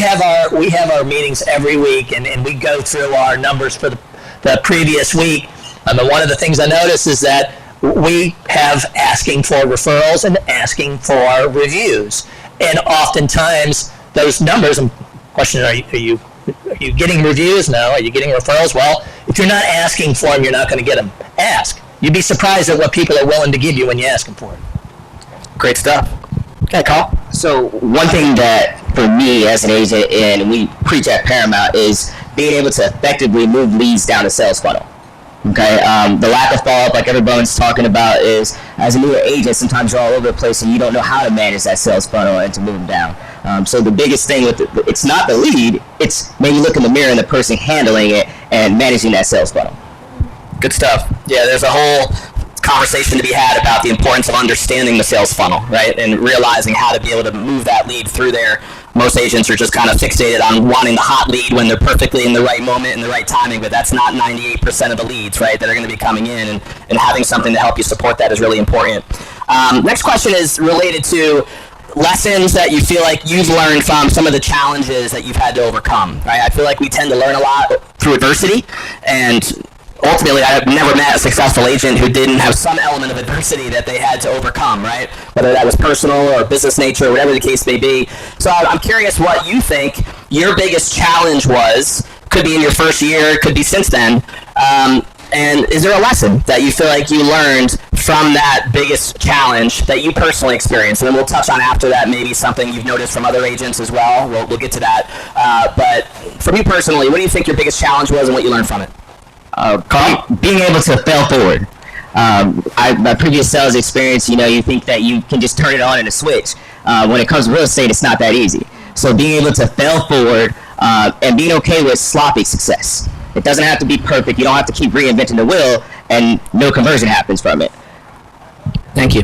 have our meetings every week, and we go through our numbers for the previous week. And one of the things I notice is that we have asking for referrals and asking for reviews, and oftentimes those numbers. And question: Are you getting reviews? No. Are you getting referrals? Well, if you're not asking for them, you're not going to get them. Ask. You'd be surprised at what people are willing to give you when you ask them for it. Great stuff. Okay, Carl. So one thing that for me as an agent, and we preach at Paramount, is being able to effectively move leads down the sales funnel. Okay, the lack of follow-up, like everyone's talking about, is as a newer agent, sometimes you're all over the place and you don't know how to manage that sales funnel and to move them down. So the biggest thing with it's not the lead, it's maybe look in the mirror and the person handling it and managing that sales funnel. Good stuff. Yeah, there's a whole conversation to be had about the importance of understanding the sales funnel, right? And realizing how to be able to move that lead through there. Most agents are just kind of fixated on wanting the hot lead when they're perfectly in the right moment and the right timing, but that's not 98% of the leads, right, that are going to be coming in, and having something to help you support that is really important. Next question is related to lessons that you feel like you've learned from some of the challenges that you've had to overcome, right? I feel like we tend to learn a lot through adversity, and ultimately, I've never met a successful agent who didn't have some element of adversity that they had to overcome, right? Whether that was personal or business nature, or whatever the case may be. So I'm curious what you think your biggest challenge was. Could be in your first year, could be since then. And is there a lesson that you feel like you learned from that biggest challenge that you personally experienced? And then we'll touch on after that maybe something you've noticed from other agents as well. We'll get to that. But from you personally, what do you think your biggest challenge was and what you learned from it? Carl, being able to fail forward. My previous sales experience, you think that you can just turn it on and a switch. When it comes to real estate, it's not that easy. So being able to fail forward and being okay with sloppy success. It doesn't have to be perfect. You don't have to keep reinventing the wheel and no conversion happens from it. Thank you.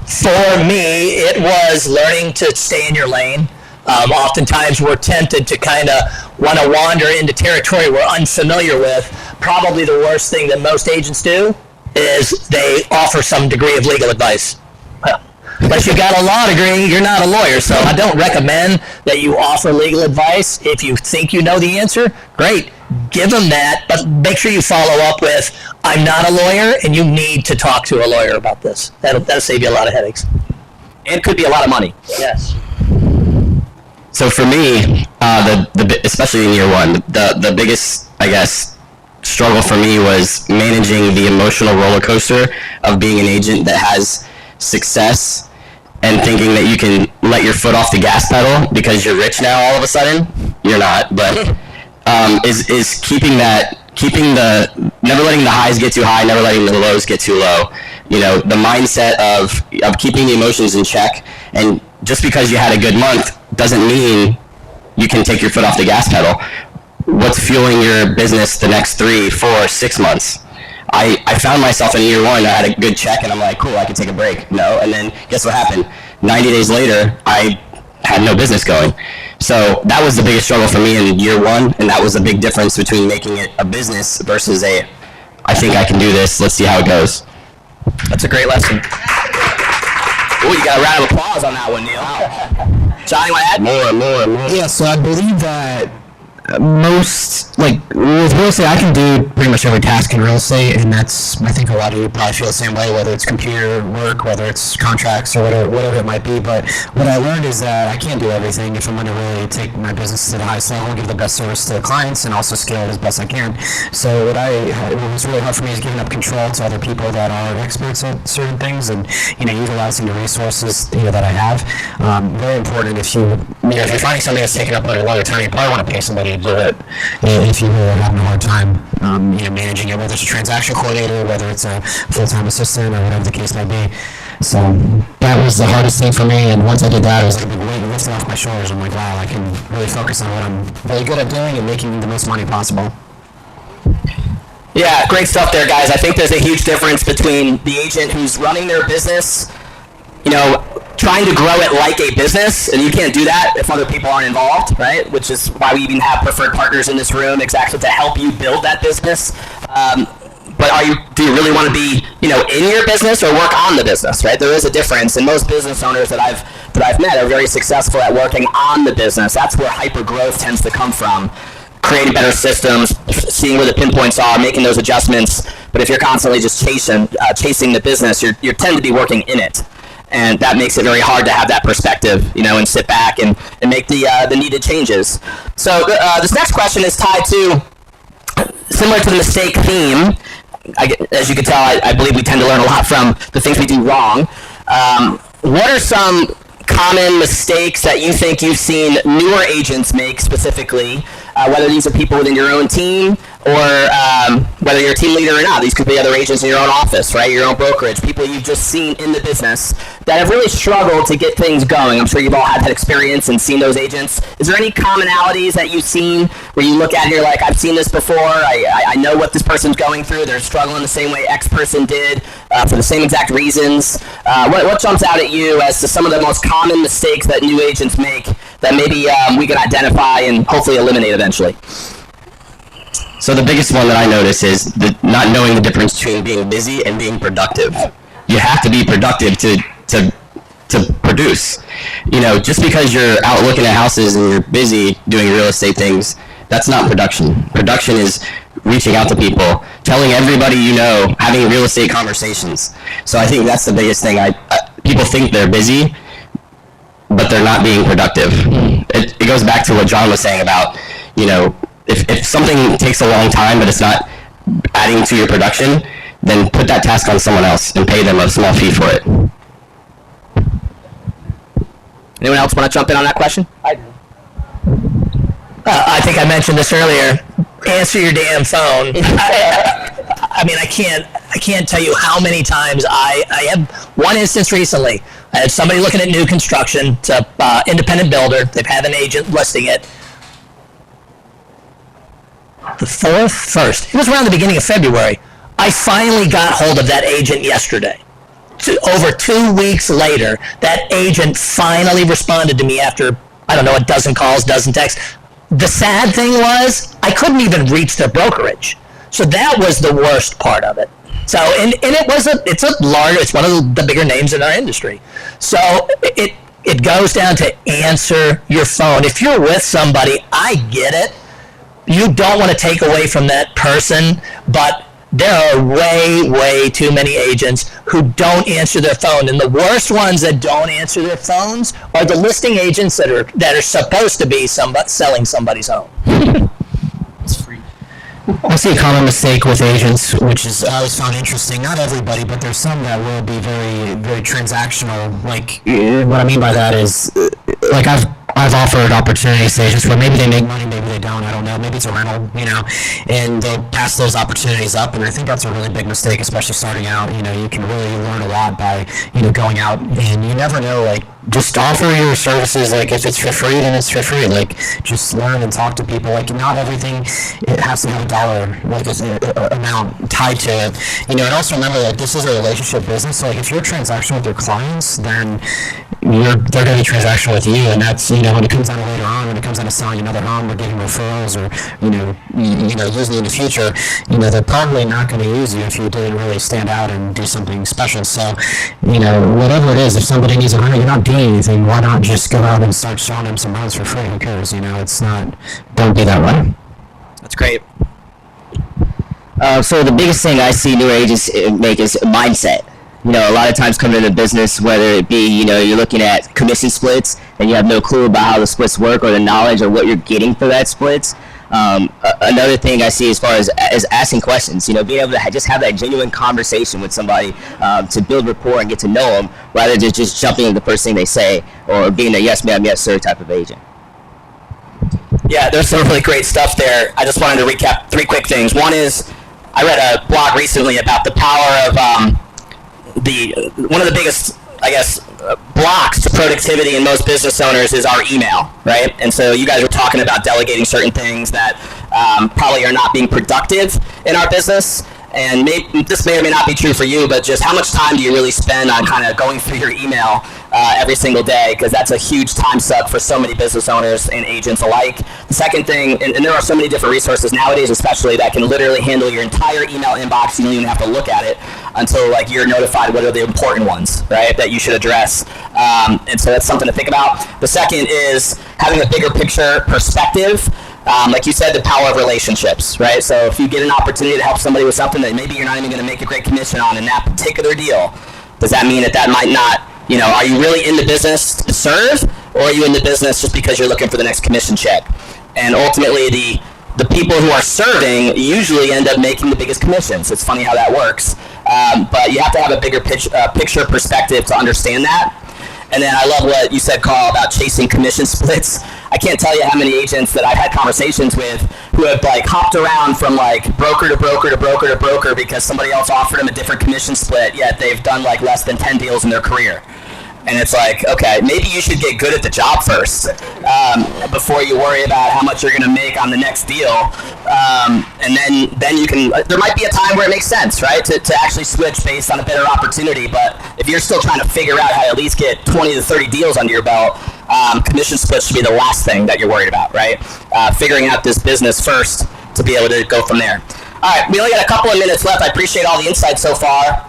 For me, it was learning to stay in your lane. Oftentimes we're tempted to kind of want to wander into territory we're unfamiliar with. Probably the worst thing that most agents do is they offer some degree of legal advice. Well, unless you've got a law degree, you're not a lawyer. So I don't recommend that you offer legal advice. If you think you know the answer, great. Give them that, but make sure you follow up with, I'm not a lawyer and you need to talk to a lawyer about this. That'll save you a lot of headaches. And could be a lot of money. Yes. So for me, especially in year one, the biggest, I guess, struggle for me was managing the emotional roller coaster of being an agent that has success and thinking that you can let your foot off the gas pedal because you're rich now all of a sudden. You're not, but is keeping never letting the highs get too high, never letting the lows get too low. The mindset of keeping the emotions in check, and just because you had a good month doesn't mean you can take your foot off the gas pedal. What's fueling your business the next 3, 4, 6 months? I found myself in year one, I had a good check and I'm like, cool, I can take a break. No, and then guess what happened? 90 days later, I had no business going. So that was the biggest struggle for me in year one, and that was a big difference between making it a business versus I think I can do this, let's see how it goes. That's a great lesson. Oh, you got a round of applause on that one, Neil. John, you want to add? More. Yeah, so I believe that most, with real estate, I can do pretty much every task in real estate, and that's, I think a lot of you probably feel the same way, whether it's computer work, whether it's contracts, or whatever it might be. But what I learned is that I can't do everything if I'm going to really take my business to the highest level and give the best service to the clients and also scale it as best I can. So what was really hard for me is giving up control to other people that are experts at certain things, and utilizing the resources that I have. Very important if you're finding something that's taking up a longer time, you probably want to pay somebody to do it if you really are having a hard time managing it, whether it's a transaction coordinator, whether it's a full-time assistant, or whatever the case may be. So that was the hardest thing for me. And once I did that, it was like a big weight lifted off my shoulders. I'm like, wow, I can really focus on what I'm really good at doing and making the most money possible. Yeah, great stuff there, guys. I think there's a huge difference between the agent who's running their business, you know, trying to grow it like a business, and you can't do that if other people aren't involved, right? Which is why we even have preferred partners in this room, exactly to help you build that business. But do you really want to be, you know, in your business or work on the business, right? There is a difference, and most business owners that I've met are very successful at working on the business. That's where hyper growth tends to come from. Creating better systems, seeing where the pinpoints are, making those adjustments. But if you're constantly just chasing the business, you tend to be working in it. And that makes it very hard to have that perspective, you know, and sit back and make the needed changes. So this next question is tied to, similar to the mistake theme. As you can tell, I believe we tend to learn a lot from the things we do wrong. What are some common mistakes that you think you've seen newer agents make specifically, whether these are people within your own team or whether you're a team leader or not? These could be other agents in your own office, right? Your own brokerage, people you've just seen in the business that have really struggled to get things going. I'm sure you've all had that experience and seen those agents. Is there any commonalities that you've seen where you look at it and you're like, I've seen this before, I know what this person's going through, they're struggling the same way X person did for the same exact reasons? What jumps out at you as to some of the most common mistakes that new agents make that maybe we can identify and hopefully eliminate eventually? So the biggest one that I notice is not knowing the difference between being busy and being productive. You have to be productive to produce. You know, just because you're out looking at houses and you're busy doing real estate things, that's not production. Production is reaching out to people, telling everybody you know, having real estate conversations. So I think that's the biggest thing. People think they're busy, but they're not being productive. It goes back to what John was saying about, you know, if something takes a long time but it's not adding to your production, then put that task on someone else and pay them a small fee for it. Anyone else want to jump in on that question? I do. I think I mentioned this earlier. Answer your damn phone. I mean, I can't tell you how many times I had one instance recently. I had somebody looking at new construction. It's a independent builder. They've had an agent listing it. The 1st, it was around the beginning of February. I finally got hold of that agent yesterday. Over 2 weeks later, that agent finally responded to me after, I don't know, a dozen calls, dozen texts. The sad thing was, I couldn't even reach their brokerage. So that was the worst part of it. So, and it's one of the bigger names in our industry. So it goes down to answer your phone. If you're with somebody, I get it. You don't want to take away from that person, but there are way, way too many agents who don't answer their phone. And the worst ones that don't answer their phones are the listing agents that are supposed to be selling somebody's home. It's free. I see a common mistake with agents, which is I always found interesting. Not everybody, but there's some that will be very, very transactional. Like, what I mean by that is, like I've offered opportunities to agents where maybe they make money, maybe they don't, I don't know, maybe it's a rental, you know, and they'll pass those opportunities up, and I think that's a really big mistake, especially starting out. You know, you can really learn a lot by, you know, going out, and you never know, like, just offer your services, like, if it's for free, then it's for free. Like, just learn and talk to people. Like, not everything, it has to have a dollar, like, amount tied to it. You know, and also remember that this is a relationship business, so, like, if you're transactional with your clients, then they're going to be transactional with you, and that's, you know, when it comes down to later on, when it comes down to selling another home or getting referrals or, you know, using you in the future, you know, they're probably not going to use you if you didn't really stand out and do something special. So, you know, whatever it is, if somebody needs a renter, you're not doing anything, why not just go out and start showing them some rents for free? Who cares? You know, it's not, don't be that way. That's great. So the biggest thing I see newer agents make is mindset. You know, a lot of times coming into business, whether it be, you know, you're looking at commission splits and you have no clue about how the splits work or the knowledge or what you're getting for that splits. Another thing I see as far as asking questions, you know, being able to just have that genuine conversation with somebody to build rapport and get to know them rather than just jumping into the first thing they say or being a yes ma'am, yes sir type of agent. Yeah, there's some really great stuff there. I just wanted to recap 3 quick things. One is I read a blog recently about the power of one of the biggest, I guess, blocks to productivity in most business owners is our email, right? And so you guys were talking about delegating certain things that probably are not being productive in our business. And this may or may not be true for you, but just how much time do you really spend on kind of going through your email every single day? Because that's a huge time suck for so many business owners and agents alike. The second thing, and there are so many different resources nowadays especially that can literally handle your entire email inbox. You don't even have to look at it until like you're notified what are the important ones, right, that you should address. And so that's something to think about. The second is having a bigger picture perspective. Like you said, the power of relationships, right? So if you get an opportunity to help somebody with something that maybe you're not even going to make a great commission on in that particular deal, does that mean that might not, are you really in the business to serve, or are you in the business just because you're looking for the next commission check? And ultimately, the people who are serving usually end up making the biggest commissions. It's funny how that works. But you have to have a bigger picture perspective to understand that. And then I love what you said, Carl, about chasing commission splits. I can't tell you how many agents that I've had conversations with who have like hopped around from like broker to broker to broker to broker because somebody else offered them a different commission split, yet they've done like less than 10 deals in their career. And it's like, okay, maybe you should get good at the job first before you worry about how much you're going to make on the next deal. And then you can, there might be a time where it makes sense, right, to actually switch based on a better opportunity. But if you're still trying to figure out how to at least get 20 to 30 deals under your belt, commission splits should be the last thing that you're worried about, right? Figuring out this business first to be able to go from there. All right, we only got a couple of minutes left. I appreciate all the insights so far.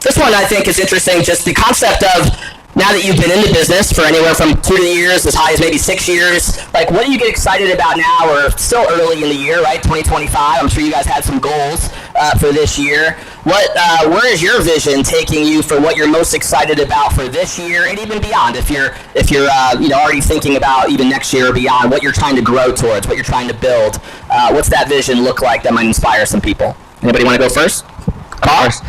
This one I think is interesting, just the concept of now that you've been in the business for anywhere from 2 years, as high as maybe 6 years, like what do you get excited about now? We're still early in the year, right? 2025. I'm sure you guys had some goals for this year. Where is your vision taking you for what you're most excited about for this year and even beyond? If you're already thinking about even next year or beyond, what you're trying to grow towards, what you're trying to build, what's that vision look like that might inspire some people? Anybody want to go first?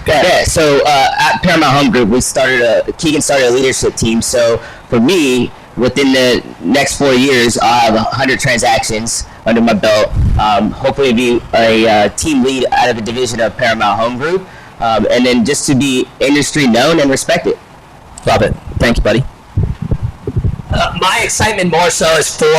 Yeah, so at Paramount Home Group, Keegan started a leadership team. So for me, within the next 4 years, I'll have 100 transactions under my belt. Hopefully be a team lead out of the division of Paramount Home Group. And then just to be industry known and respected. Love it. Thank you, buddy. My excitement more so is for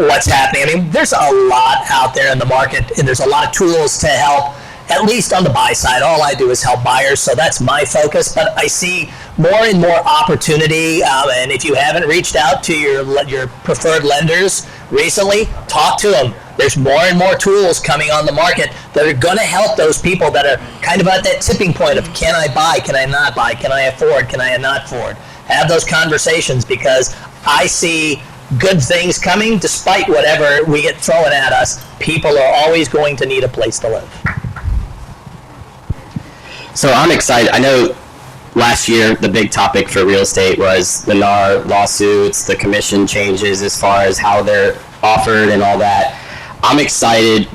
what's happening. I mean, there's a lot out there in the market, and there's a lot of tools to help. At least on the buy side, all I do is help buyers, so that's my focus. But I see more and more opportunity, and if you haven't reached out to your preferred lenders recently, talk to them. There's more and more tools coming on the market that are going to help those people that are kind of at that tipping point of can I buy, can I not buy, can I afford, can I not afford. Have those conversations because I see good things coming despite whatever we get thrown at us. People are always going to need a place to live. So I'm excited. I know last year the big topic for real estate was the NAR lawsuits, the commission changes as far as how they're offered and all that. I'm excited.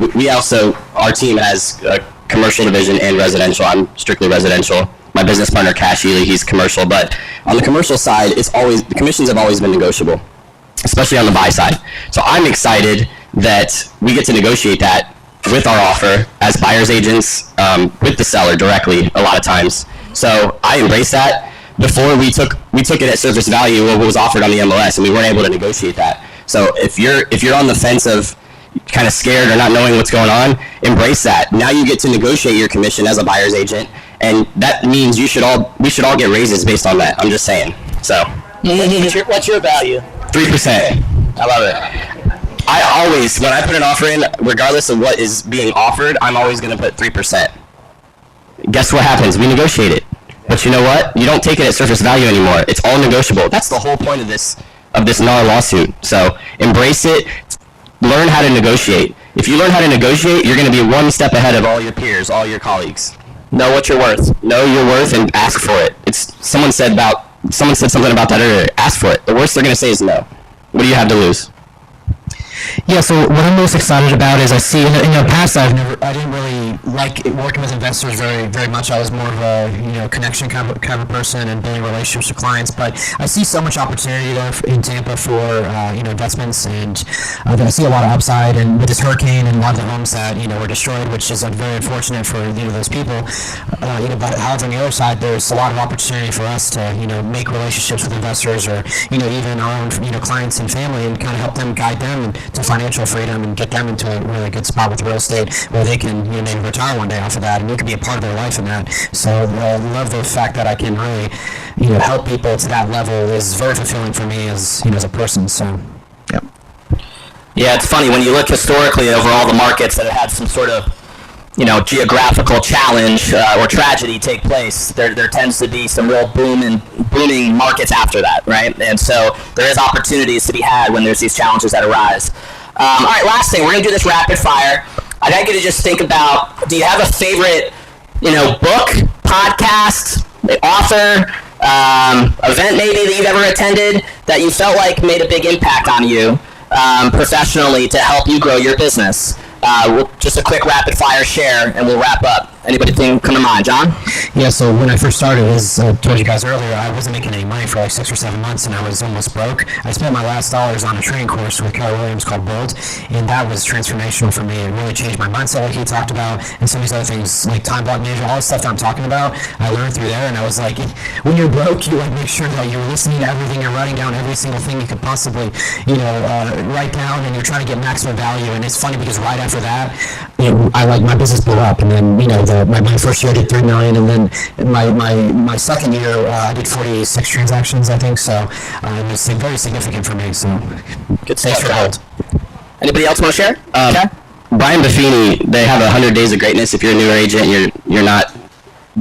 Our team has a commercial division and residential. I'm strictly residential. My business partner, Cash Ely, he's commercial. But on the commercial side, the commissions have always been negotiable, especially on the buy side. So I'm excited that we get to negotiate that with our offer as buyer's agents with the seller directly a lot of times. So I embrace that. Before we took it at surface value what was offered on the MLS, and we weren't able to negotiate that. So if you're on the fence of kind of scared or not knowing what's going on, embrace that. Now you get to negotiate your commission as a buyer's agent, and that means we should all get raises based on that. I'm just saying. So What's your value? 3%. I love it. I always, when I put an offer in, regardless of what is being offered, I'm always going to put 3%. Guess what happens? We negotiate it. But you know what? You don't take it at surface value anymore. It's all negotiable. That's the whole point of this NAR lawsuit. So embrace it. Learn how to negotiate. If you learn how to negotiate, you're going to be one step ahead of all your peers, all your colleagues. Know what you're worth. Know your worth and ask for it. Someone said something about that earlier. Ask for it. The worst they're going to say is no. What do you have to lose? Yeah, so what I'm most excited about is I see in the past I didn't really like working with investors very much. I was more of a connection kind of person and building relationships with clients. But I see so much opportunity there in Tampa for investments, and I see a lot of upside. And with this hurricane and a lot of the homes that were destroyed, which is very unfortunate for those people. But however, on the other side, there's a lot of opportunity for us to make relationships with investors, or even our own clients and family, and kind of help them, guide them to financial freedom and get them into a really good spot with real estate where they can maybe retire one day off of that, and you can be a part of their life in that. So I love the fact that I can really help people to that level is very fulfilling for me as as a person. So yeah. Yeah, it's funny when you look historically over all the markets that have had some sort of geographical challenge or tragedy take place, there tends to be some real booming markets after that, right? And so there is opportunities to be had when there's these challenges that arise. All right, last thing, we're gonna do this rapid fire. I'd like you to just think about, do you have a favorite, book, podcast, author, event maybe that you've ever attended that you felt like made a big impact on you professionally to help you grow your business? Just a quick rapid fire share and we'll wrap up. Anybody come to mind? John? Yeah, so when I first started, as I told you guys earlier, I wasn't making any money for like 6 or 7 months, and I was almost broke. I spent my last dollars on a training course with Keller Williams called Build, and that was transformational for me. It really changed my mindset, like he talked about, and some of these other things, like time block management, all the stuff that I'm talking about, I learned through there. And I was like, when you're broke, you make sure that you're listening to everything, you're writing down every single thing you could possibly, write down, and you're trying to get maximum value. And it's funny because right after that, my business blew up, and then my first year I did $3 million, and then my second year I did 46 transactions, I think. So it was very significant for me. So good stuff. Thanks for hold. Anybody else want to share? Brian Buffini, they have 100 Days of Greatness. If you're a newer agent, you're not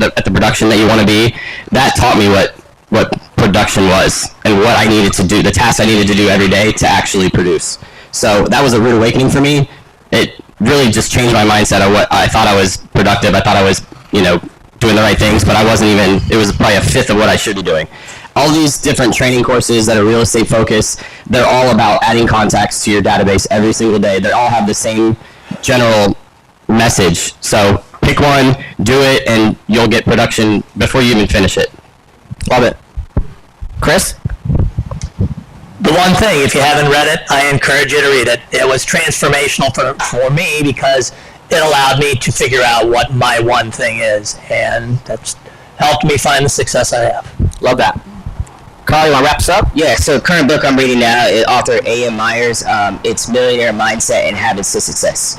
at the production that you want to be. That taught me what production was and what I needed to do, the tasks I needed to do every day to actually produce. So that was a rude awakening for me. It really just changed my mindset of what I thought I was productive. I thought I was, doing the right things, but I wasn't even, it was probably a fifth of what I should be doing. All these different training courses that are real estate focused, they're all about adding contacts to your database every single day. They all have the same general message. So pick one, do it, and you'll get production before you even finish it. Love it. Chris? The one thing, if you haven't read it, I encourage you to read it. It was transformational for me because it allowed me to figure out what my one thing is, and that's helped me find the success I have. Love that. Carl, you want to wrap us up? Yeah, so current book I'm reading now is author A.M. Myers. It's Millionaire Mindset and Habits to Success.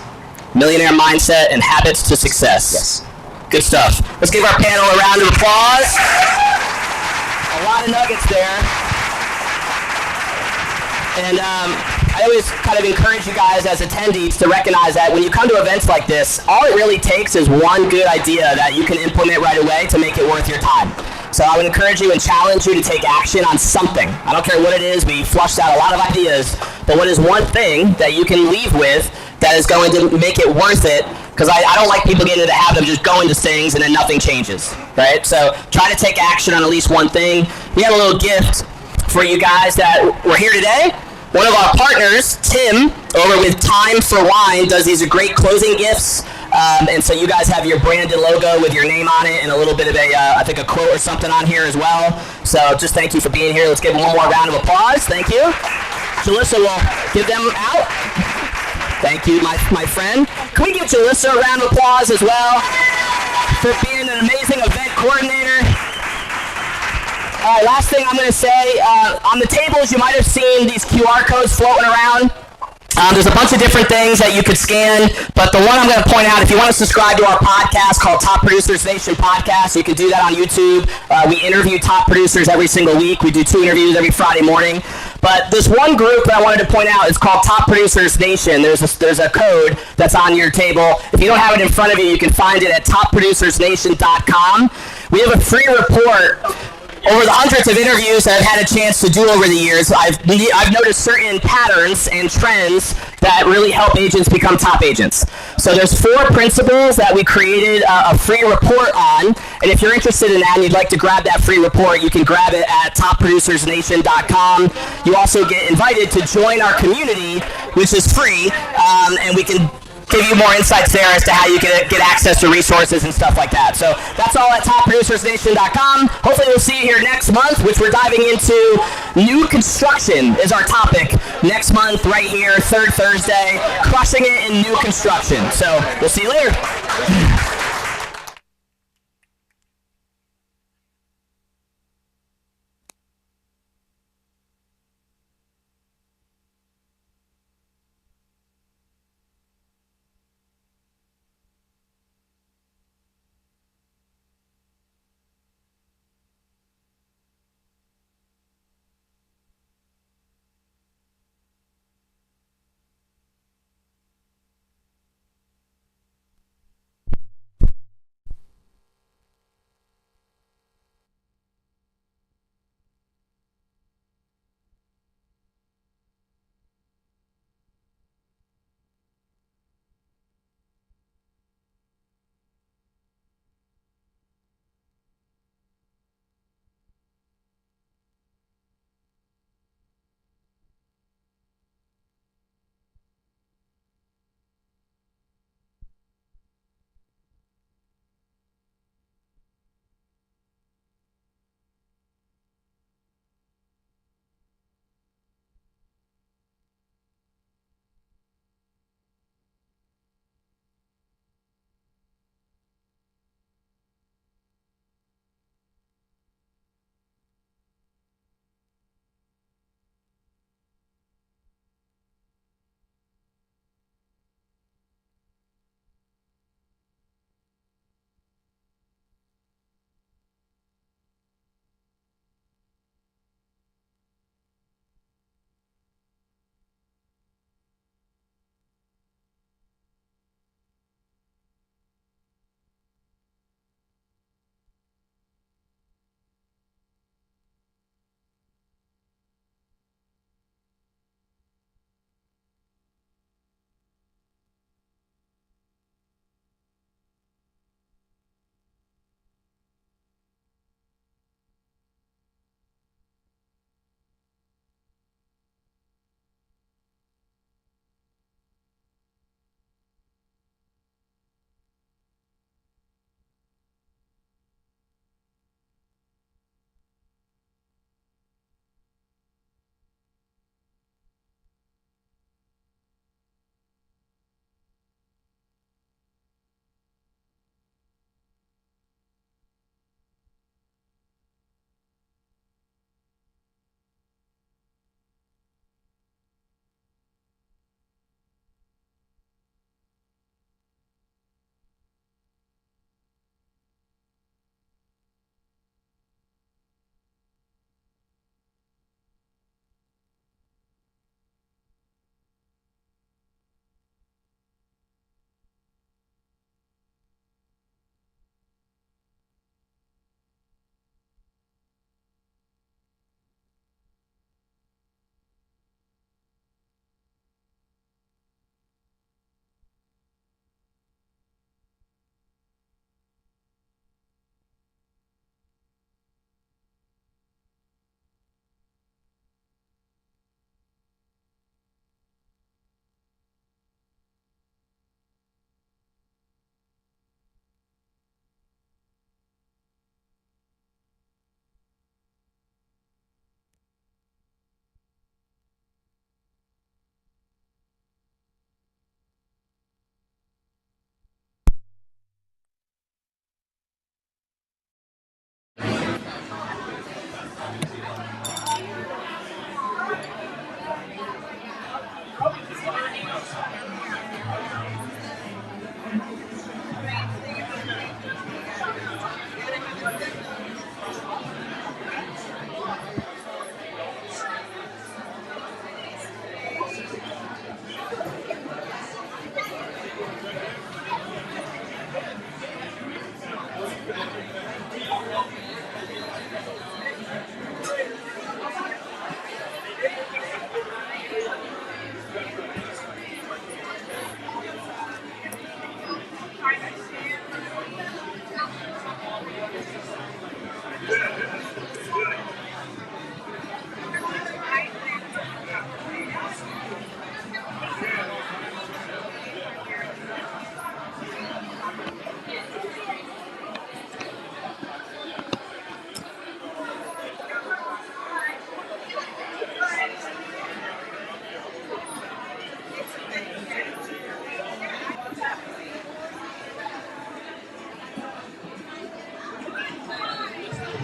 Millionaire Mindset and Habits to Success. Yes. Good stuff. Let's give our panel a round of applause. A lot of nuggets there. And I always kind of encourage you guys as attendees to recognize that when you come to events like this, all it really takes is one good idea that you can implement right away to make it worth your time. So I would encourage you and challenge you to take action on something. I don't care what it is. We flushed out a lot of ideas, but what is one thing that you can leave with that is going to make it worth it? Because I don't like people getting into the habit of just going to things and then nothing changes, right? So try to take action on at least one thing. We have a little gift for you guys that were here today. One of our partners, Tim, over with Time for Wine, does these great closing gifts. And so you guys have your branded logo with your name on it and a little bit of I think a quote or something on here as well. So just thank you for being here. Let's give one more round of applause. Thank you. Jalissa will give them out. Thank you, my friend. Can we give Jalissa a round of applause as well for being an amazing event coordinator? All right, last thing I'm going to say, on the tables you might have seen these QR codes floating around. There's a bunch of different things that you could scan, but the one I'm going to point out, if you want to subscribe to our podcast called Top Producers Nation Podcast, you can do that on YouTube. We interview top producers every single week. We do 2 interviews every Friday morning. But this one group that I wanted to point out is called Top Producers Nation. There's a code that's on your table. If you don't have it in front of you, you can find it at topproducersnation.com. We have a free report over the hundreds of interviews that I've had a chance to do over the years, I've noticed certain patterns and trends that really help agents become top agents. So there's 4 principles that we created a free report on, and if you're interested in that and you'd like to grab that free report, you can grab it at topproducersnation.com. You also get invited to join our community, which is free, and we can give you more insights there as to how you can get access to resources and stuff like that. So that's all at topproducersnation.com. Hopefully we'll see you here next month, which we're diving into new construction is our topic next month right here, third Thursday, crushing it in new construction. So we'll see you later.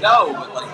No, but like